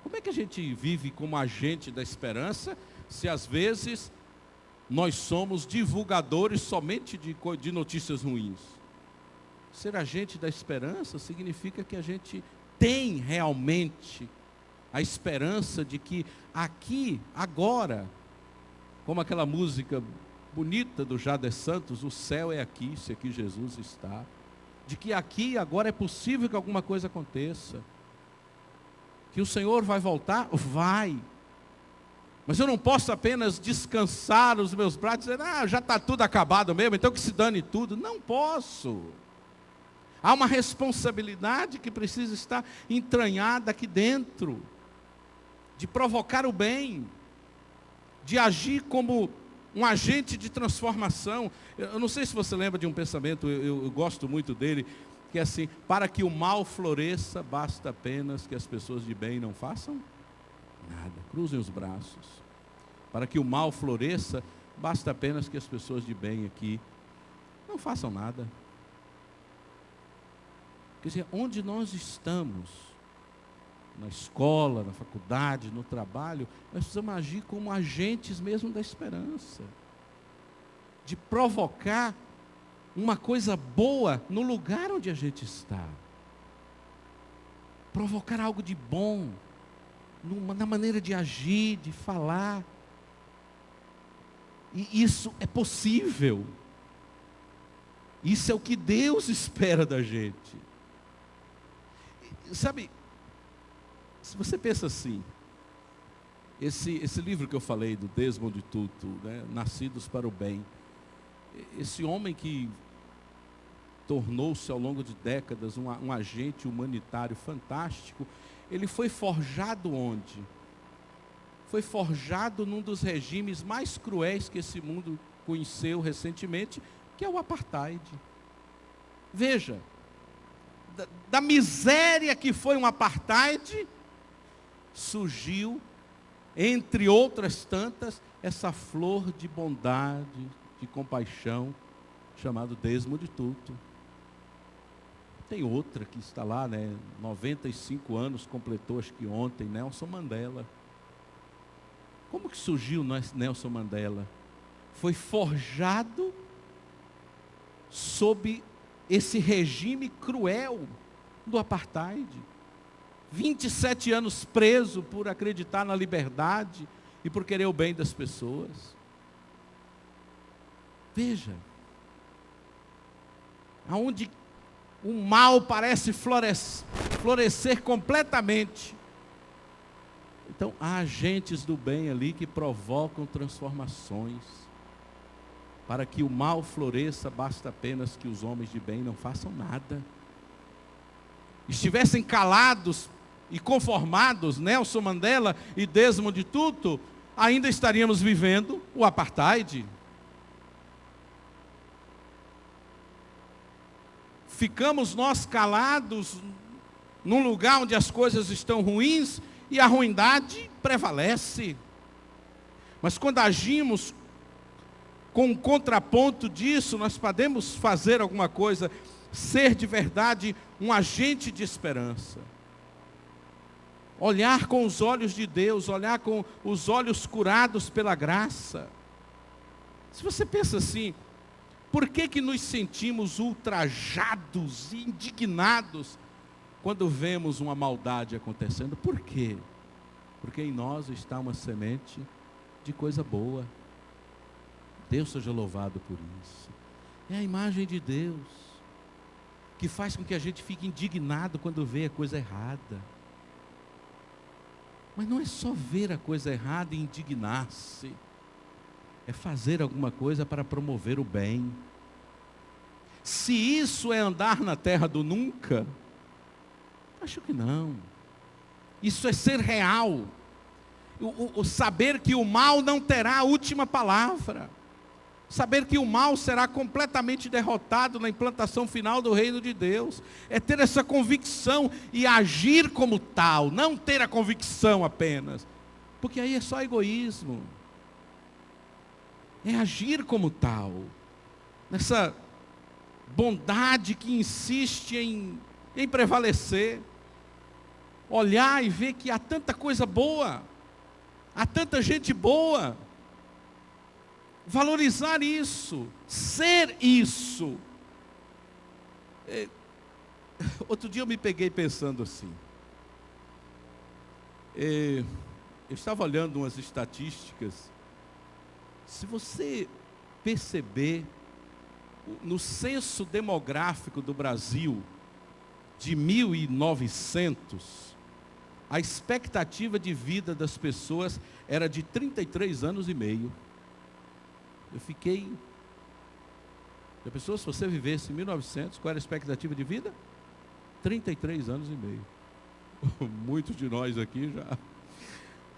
Como é que a gente vive como agente da esperança, se às vezes nós somos divulgadores somente de notícias ruins? Ser agente da esperança significa que a gente tem realmente a esperança de que aqui, agora, como aquela música bonita do Jader Santos, o céu é aqui, se aqui Jesus está. De que aqui, agora é possível que alguma coisa aconteça. Que o Senhor vai voltar? Vai. Mas eu não posso apenas descansar os meus braços e dizer, já está tudo acabado mesmo, então que se dane tudo. Não posso. Há uma responsabilidade que precisa estar entranhada aqui dentro. De provocar o bem. De agir como um agente de transformação. Eu não sei se você lembra de um pensamento, eu gosto muito dele, que é assim, para que o mal floresça, basta apenas que as pessoas de bem não façam nada. Cruzem os braços. Para que o mal floresça, basta apenas que as pessoas de bem aqui não façam nada. Quer dizer, onde nós estamos, na escola, na faculdade, no trabalho, nós precisamos agir como agentes mesmo da esperança. De provocar uma coisa boa no lugar onde a gente está. Provocar algo de bom, na maneira de agir, de falar. E isso é possível. Isso é o que Deus espera da gente. Sabe, se você pensa assim, esse livro que eu falei, do Desmond Tutu, né, Nascidos para o Bem, esse homem que tornou-se ao longo de décadas um agente humanitário fantástico, ele foi forjado onde? Foi forjado num dos regimes mais cruéis que esse mundo conheceu recentemente, que é o apartheid. Veja, da miséria que foi um apartheid, surgiu, entre outras tantas, essa flor de bondade, de compaixão, chamado Desmond Tutu. Tem outra que está lá, 95 anos, completou acho que ontem, Nelson Mandela. Como que surgiu Nelson Mandela? Foi forjado sob esse regime cruel do apartheid. 27 anos preso por acreditar na liberdade e por querer o bem das pessoas. Veja, aonde o mal parece florescer completamente. Então, há agentes do bem ali que provocam transformações. Para que o mal floresça, basta apenas que os homens de bem não façam nada. Estivessem calados e conformados, Nelson Mandela e Desmond Tutu, ainda estaríamos vivendo o apartheid. Ficamos nós calados num lugar onde as coisas estão ruins e a ruindade prevalece. Mas quando agimos com um contraponto disso, nós podemos fazer alguma coisa, ser de verdade um agente de esperança. Olhar com os olhos de Deus, olhar com os olhos curados pela graça. Se você pensa assim, por que nos sentimos ultrajados e indignados quando vemos uma maldade acontecendo? Por quê? Porque em nós está uma semente de coisa boa. Deus seja louvado por isso. É a imagem de Deus que faz com que a gente fique indignado quando vê a coisa errada. Mas não é só ver a coisa errada e indignar-se. É fazer alguma coisa para promover o bem. Se isso é andar na terra do nunca, acho que não. Isso é ser real. O saber que o mal não terá a última palavra. Saber que o mal será completamente derrotado na implantação final do reino de Deus. É ter essa convicção e agir como tal. Não ter a convicção apenas. Porque aí é só egoísmo. É agir como tal. nessa bondade que insiste em prevalecer. Olhar e ver que há tanta coisa boa, há tanta gente boa. Valorizar isso, ser isso. Outro dia eu me peguei pensando assim. Eu estava olhando umas estatísticas. Se você perceber, no censo demográfico do Brasil, de 1900, a expectativa de vida das pessoas era de 33 anos e meio. Eu fiquei... Já pensou se você vivesse em 1900, qual era a expectativa de vida? 33 anos e meio. Muitos de nós aqui já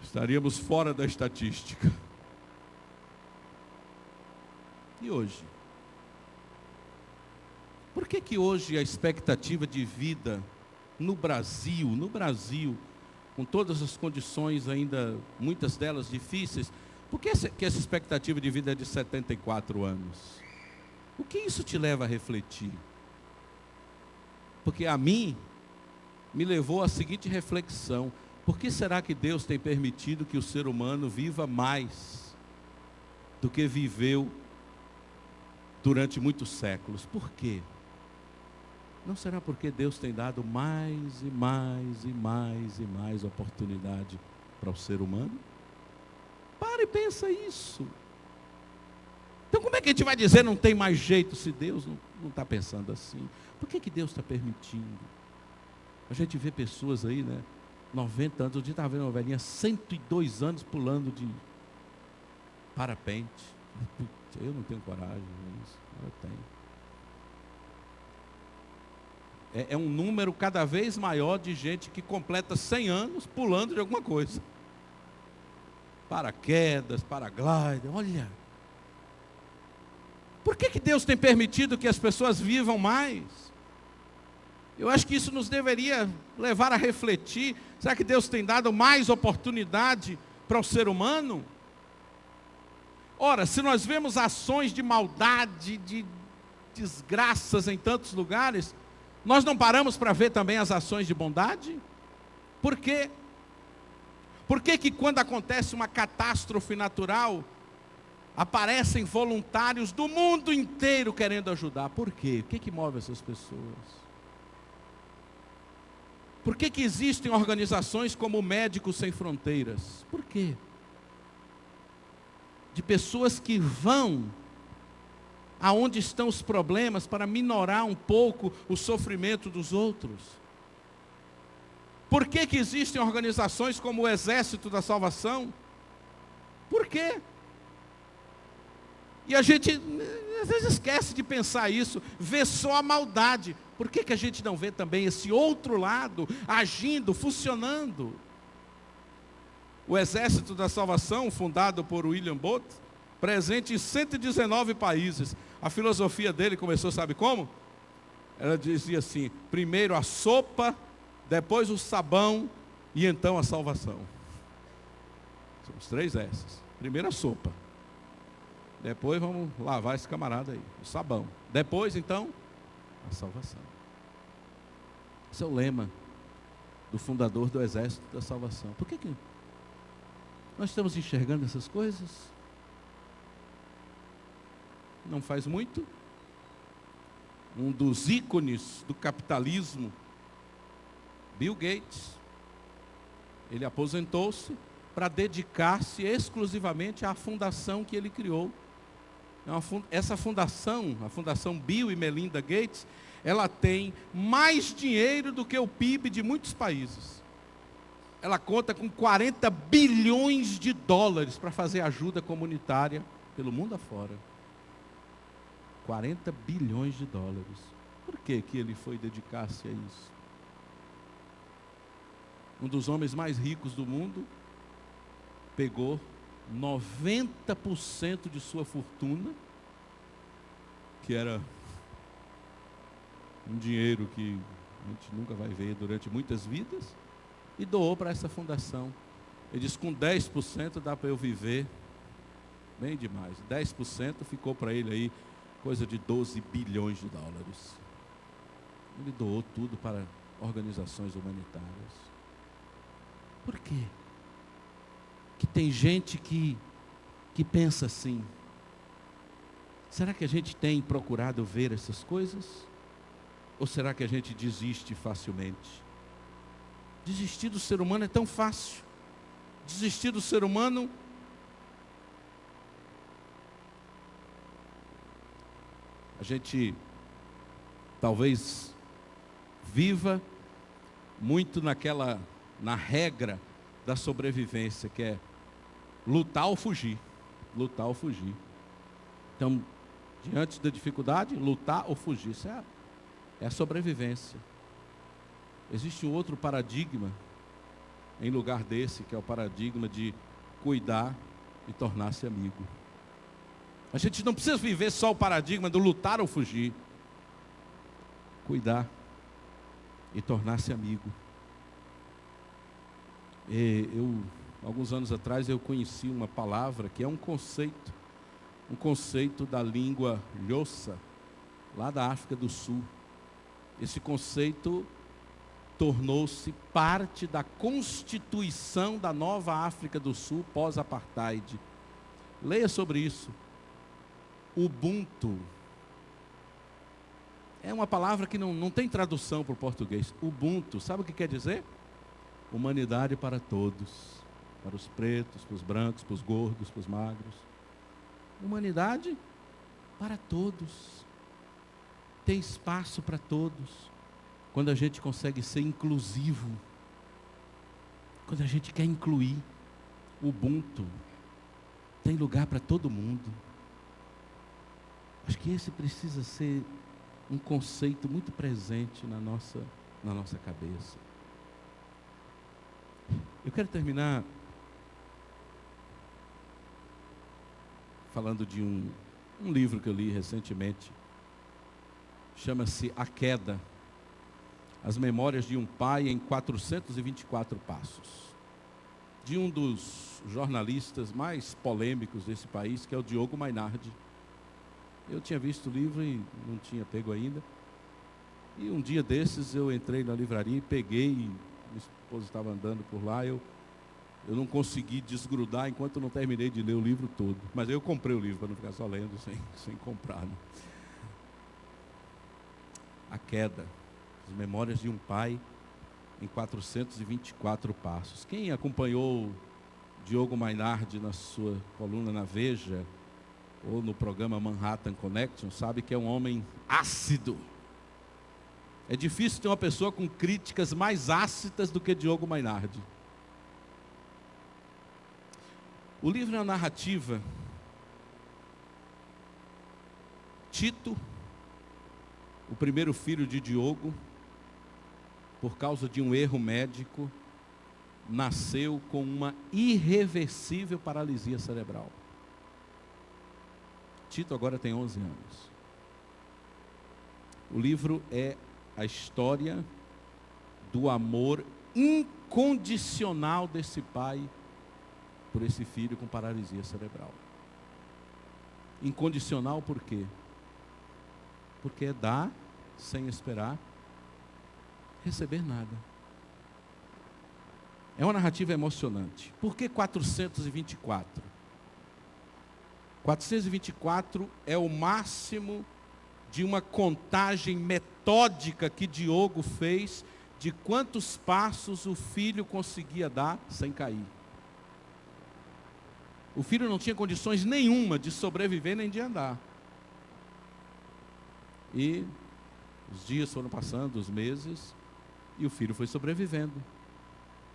estaríamos fora da estatística. E hoje? Por que hoje a expectativa de vida no Brasil, com todas as condições ainda, muitas delas difíceis, por que essa expectativa de vida é de 74 anos? O que isso te leva a refletir? Porque a mim, me levou à seguinte reflexão: por que será que Deus tem permitido que o ser humano viva mais do que viveu durante muitos séculos? Por quê? Não será porque Deus tem dado mais e mais e mais e mais oportunidade para o ser humano? Para e pensa isso. Então como é que a gente vai dizer não tem mais jeito se Deus não está pensando assim? Por que Deus está permitindo? A gente vê pessoas aí, né? 90 anos, um dia estava vendo uma velhinha, 102 anos pulando de parapente. Eu não tenho coragem disso, eu tenho. É um número cada vez maior de gente que completa 100 anos pulando de alguma coisa. Paraquedas, paraglider, olha. Por que Deus tem permitido que as pessoas vivam mais? Eu acho que isso nos deveria levar a refletir. Será que Deus tem dado mais oportunidade para o ser humano? Ora, se nós vemos ações de maldade, de desgraças em tantos lugares, nós não paramos para ver também as ações de bondade? Por quê? Por que quando acontece uma catástrofe natural, aparecem voluntários do mundo inteiro querendo ajudar? Por quê? O que move essas pessoas? Por que existem organizações como Médicos Sem Fronteiras? Por quê? De pessoas que vão aonde estão os problemas para minorar um pouco o sofrimento dos outros. Por que existem organizações como o Exército da Salvação? Por quê? E a gente às vezes esquece de pensar isso, vê só a maldade. Por que a gente não vê também esse outro lado agindo, funcionando? O Exército da Salvação, fundado por William Booth, presente em 119 países. A filosofia dele começou, sabe como? Ela dizia assim: primeiro a sopa, depois o sabão e então a salvação. São os 3 S's. Primeiro a sopa. Depois vamos lavar esse camarada aí, o sabão. Depois, então, a salvação. Esse é o lema do fundador do Exército da Salvação. Por que nós estamos enxergando essas coisas? Não faz muito, um dos ícones do capitalismo, Bill Gates, ele aposentou-se para dedicar-se exclusivamente à fundação que ele criou. Essa fundação, a Fundação Bill e Melinda Gates, ela tem mais dinheiro do que o PIB de muitos países. Ela conta com 40 bilhões de dólares para fazer ajuda comunitária pelo mundo afora. 40 bilhões de dólares. Por que ele foi dedicar-se a isso? Um dos homens mais ricos do mundo pegou 90% de sua fortuna, que era um dinheiro que a gente nunca vai ver durante muitas vidas, e doou para essa fundação. Ele disse: com 10% dá para eu viver bem demais. 10% ficou para ele aí coisa de 12 bilhões de dólares. Ele doou tudo para organizações humanitárias. Por quê? Que tem gente que pensa assim. Será que a gente tem procurado ver essas coisas? Ou será que a gente desiste facilmente? Desistir do ser humano é tão fácil. Desistir do ser humano a gente talvez viva muito na regra da sobrevivência, que é lutar ou fugir. Lutar ou fugir. Então, diante da dificuldade, lutar ou fugir. Isso é a sobrevivência. Existe um outro paradigma em lugar desse, que é o paradigma de cuidar e tornar-se amigo. A gente não precisa viver só o paradigma do lutar ou fugir. Cuidar e tornar-se amigo. Alguns anos atrás, eu conheci uma palavra que é um conceito da língua Xhosa, lá da África do Sul. Esse conceito tornou-se parte da constituição da nova África do Sul pós-apartheid. Leia sobre isso. Ubuntu. É uma palavra que não tem tradução para o português. Ubuntu, sabe o que quer dizer? Humanidade para todos. Para os pretos, para os brancos, para os gordos, para os magros. Humanidade para todos. Tem espaço para todos. Quando a gente consegue ser inclusivo. Quando a gente quer incluir. Ubuntu. Tem lugar para todo mundo. Acho que esse precisa ser um conceito muito presente na nossa cabeça. Eu quero terminar falando de um livro que eu li recentemente. Chama-se A Queda. As Memórias de um Pai em 424 Passos. De um dos jornalistas mais polêmicos desse país, que é o Diogo Mainardi. Eu tinha visto o livro e não tinha pego ainda. E um dia desses eu entrei na livraria e peguei, minha esposa estava andando por lá, eu não consegui desgrudar enquanto eu não terminei de ler o livro todo. Mas eu comprei o livro para não ficar só lendo sem comprar. Né? A Queda, as Memórias de um Pai em 424 Passos. Quem acompanhou Diogo Mainardi na sua coluna na Veja, ou no programa Manhattan Connection, sabe que é um homem ácido. É difícil ter uma pessoa com críticas mais ácidas do que Diogo Mainardi. O livro é uma narrativa. Tito, o primeiro filho de Diogo, por causa de um erro médico, nasceu com uma irreversível paralisia cerebral. Tito agora tem 11 anos. O livro é a história do amor incondicional desse pai por esse filho com paralisia cerebral. Incondicional por quê? Porque é dar sem esperar receber nada. É uma narrativa emocionante. Por que 424? 424 é o máximo de uma contagem metódica que Diogo fez de quantos passos o filho conseguia dar sem cair. O filho não tinha condições nenhuma de sobreviver nem de andar. E os dias foram passando, os meses, e o filho foi sobrevivendo.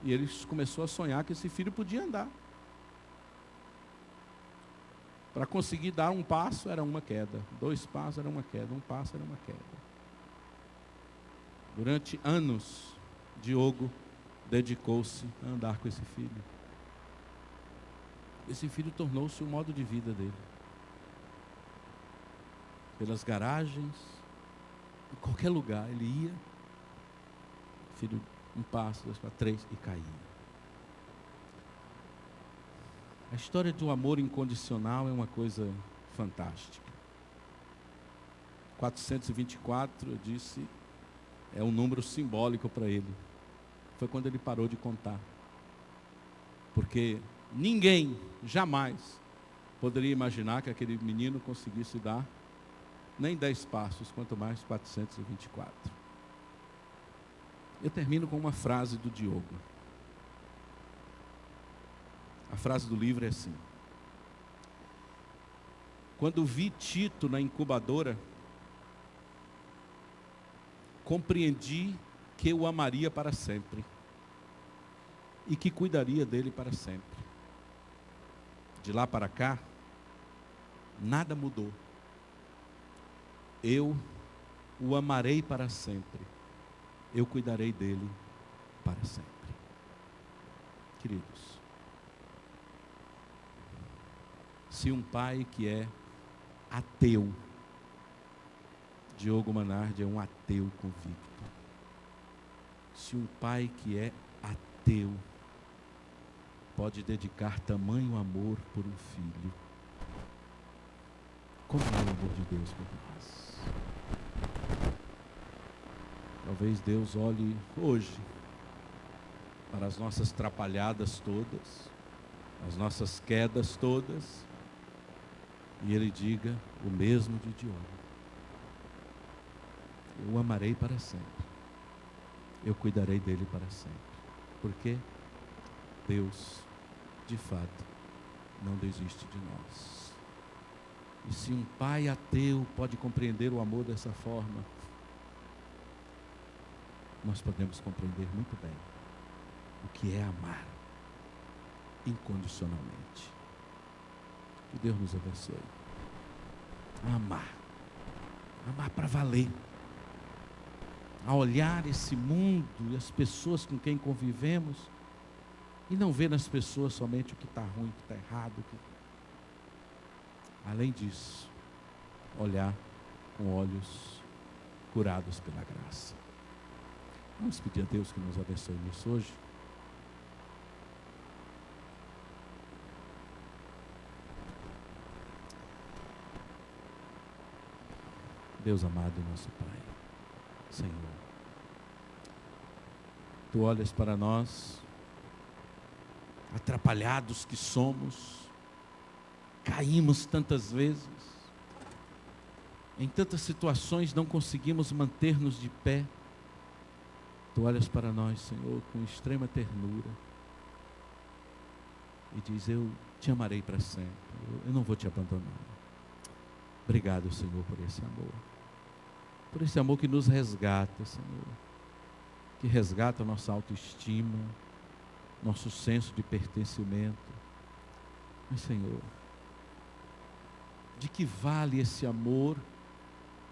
E ele começou a sonhar que esse filho podia andar. Para conseguir dar um passo era uma queda, 2 passos era uma queda, 1 passo era uma queda. Durante anos, Diogo dedicou-se a andar com esse filho. Esse filho tornou-se o modo de vida dele. Pelas garagens, em qualquer lugar ele ia, filho, 1 passo, 2 passos, 3 e caía. A história do amor incondicional é uma coisa fantástica. 424, eu disse, é um número simbólico para ele. Foi quando ele parou de contar. Porque ninguém, jamais, poderia imaginar que aquele menino conseguisse dar nem 10 passos, quanto mais 424. Eu termino com uma frase do Diogo. A frase do livro é assim: quando vi Tito na incubadora, compreendi que o amaria para sempre e que cuidaria dele para sempre. De lá para cá, nada mudou. Eu o amarei para sempre. Eu cuidarei dele para sempre. Queridos, se um pai que é ateu, Diogo Manardi é um ateu convicto. Se um pai que é ateu pode dedicar tamanho amor por um filho, como é o amor de Deus por nós? Talvez Deus olhe hoje para as nossas trapalhadas todas, as nossas quedas todas, e Ele diga o mesmo de Diogo: eu o amarei para sempre, eu cuidarei dele para sempre. Porque Deus, de fato, não desiste de nós. E se um pai ateu pode compreender o amor dessa forma, nós podemos compreender muito bem o que é amar incondicionalmente. Que Deus nos abençoe. Amar. Amar para valer. A olhar esse mundo e as pessoas com quem convivemos e não ver nas pessoas somente o que está ruim, o que está errado. Além disso, olhar com olhos curados pela graça. Vamos pedir a Deus que nos abençoe nisso hoje. Deus amado, nosso Pai, Senhor, Tu olhas para nós, atrapalhados que somos, caímos tantas vezes, em tantas situações não conseguimos manter-nos de pé. Tu olhas para nós, Senhor, com extrema ternura e diz: eu te amarei para sempre, eu não vou te abandonar. Obrigado, Senhor, por esse amor. Por esse amor que nos resgata, Senhor. Que resgata a nossa autoestima, nosso senso de pertencimento. Mas, Senhor, de que vale esse amor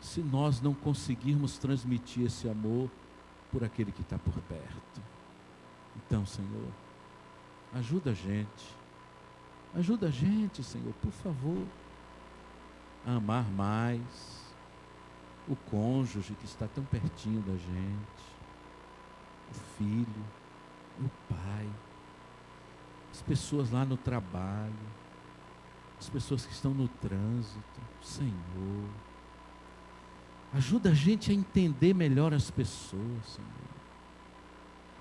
se nós não conseguirmos transmitir esse amor por aquele que está por perto? Então, Senhor, ajuda a gente, Senhor, por favor, a amar mais o cônjuge que está tão pertinho da gente, o filho, o pai, as pessoas lá no trabalho, as pessoas que estão no trânsito. Senhor, ajuda a gente a entender melhor as pessoas, Senhor.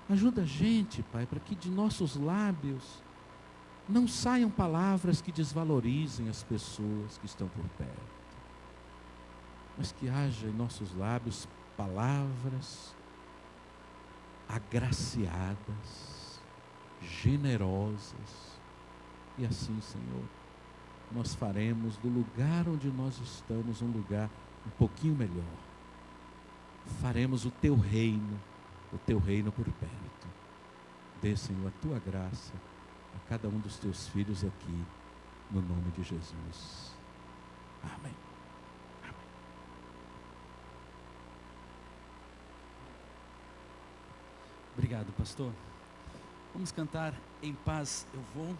Ajuda a gente, Pai, para que de nossos lábios não saiam palavras que desvalorizem as pessoas que estão por perto, mas que haja em nossos lábios palavras agraciadas, generosas, e assim, Senhor, nós faremos do lugar onde nós estamos um lugar um pouquinho melhor. Faremos o Teu reino por perto. Dê, Senhor, a Tua graça a cada um dos Teus filhos aqui, no nome de Jesus. Amém. Obrigado, pastor. Vamos cantar Em Paz Eu Vou.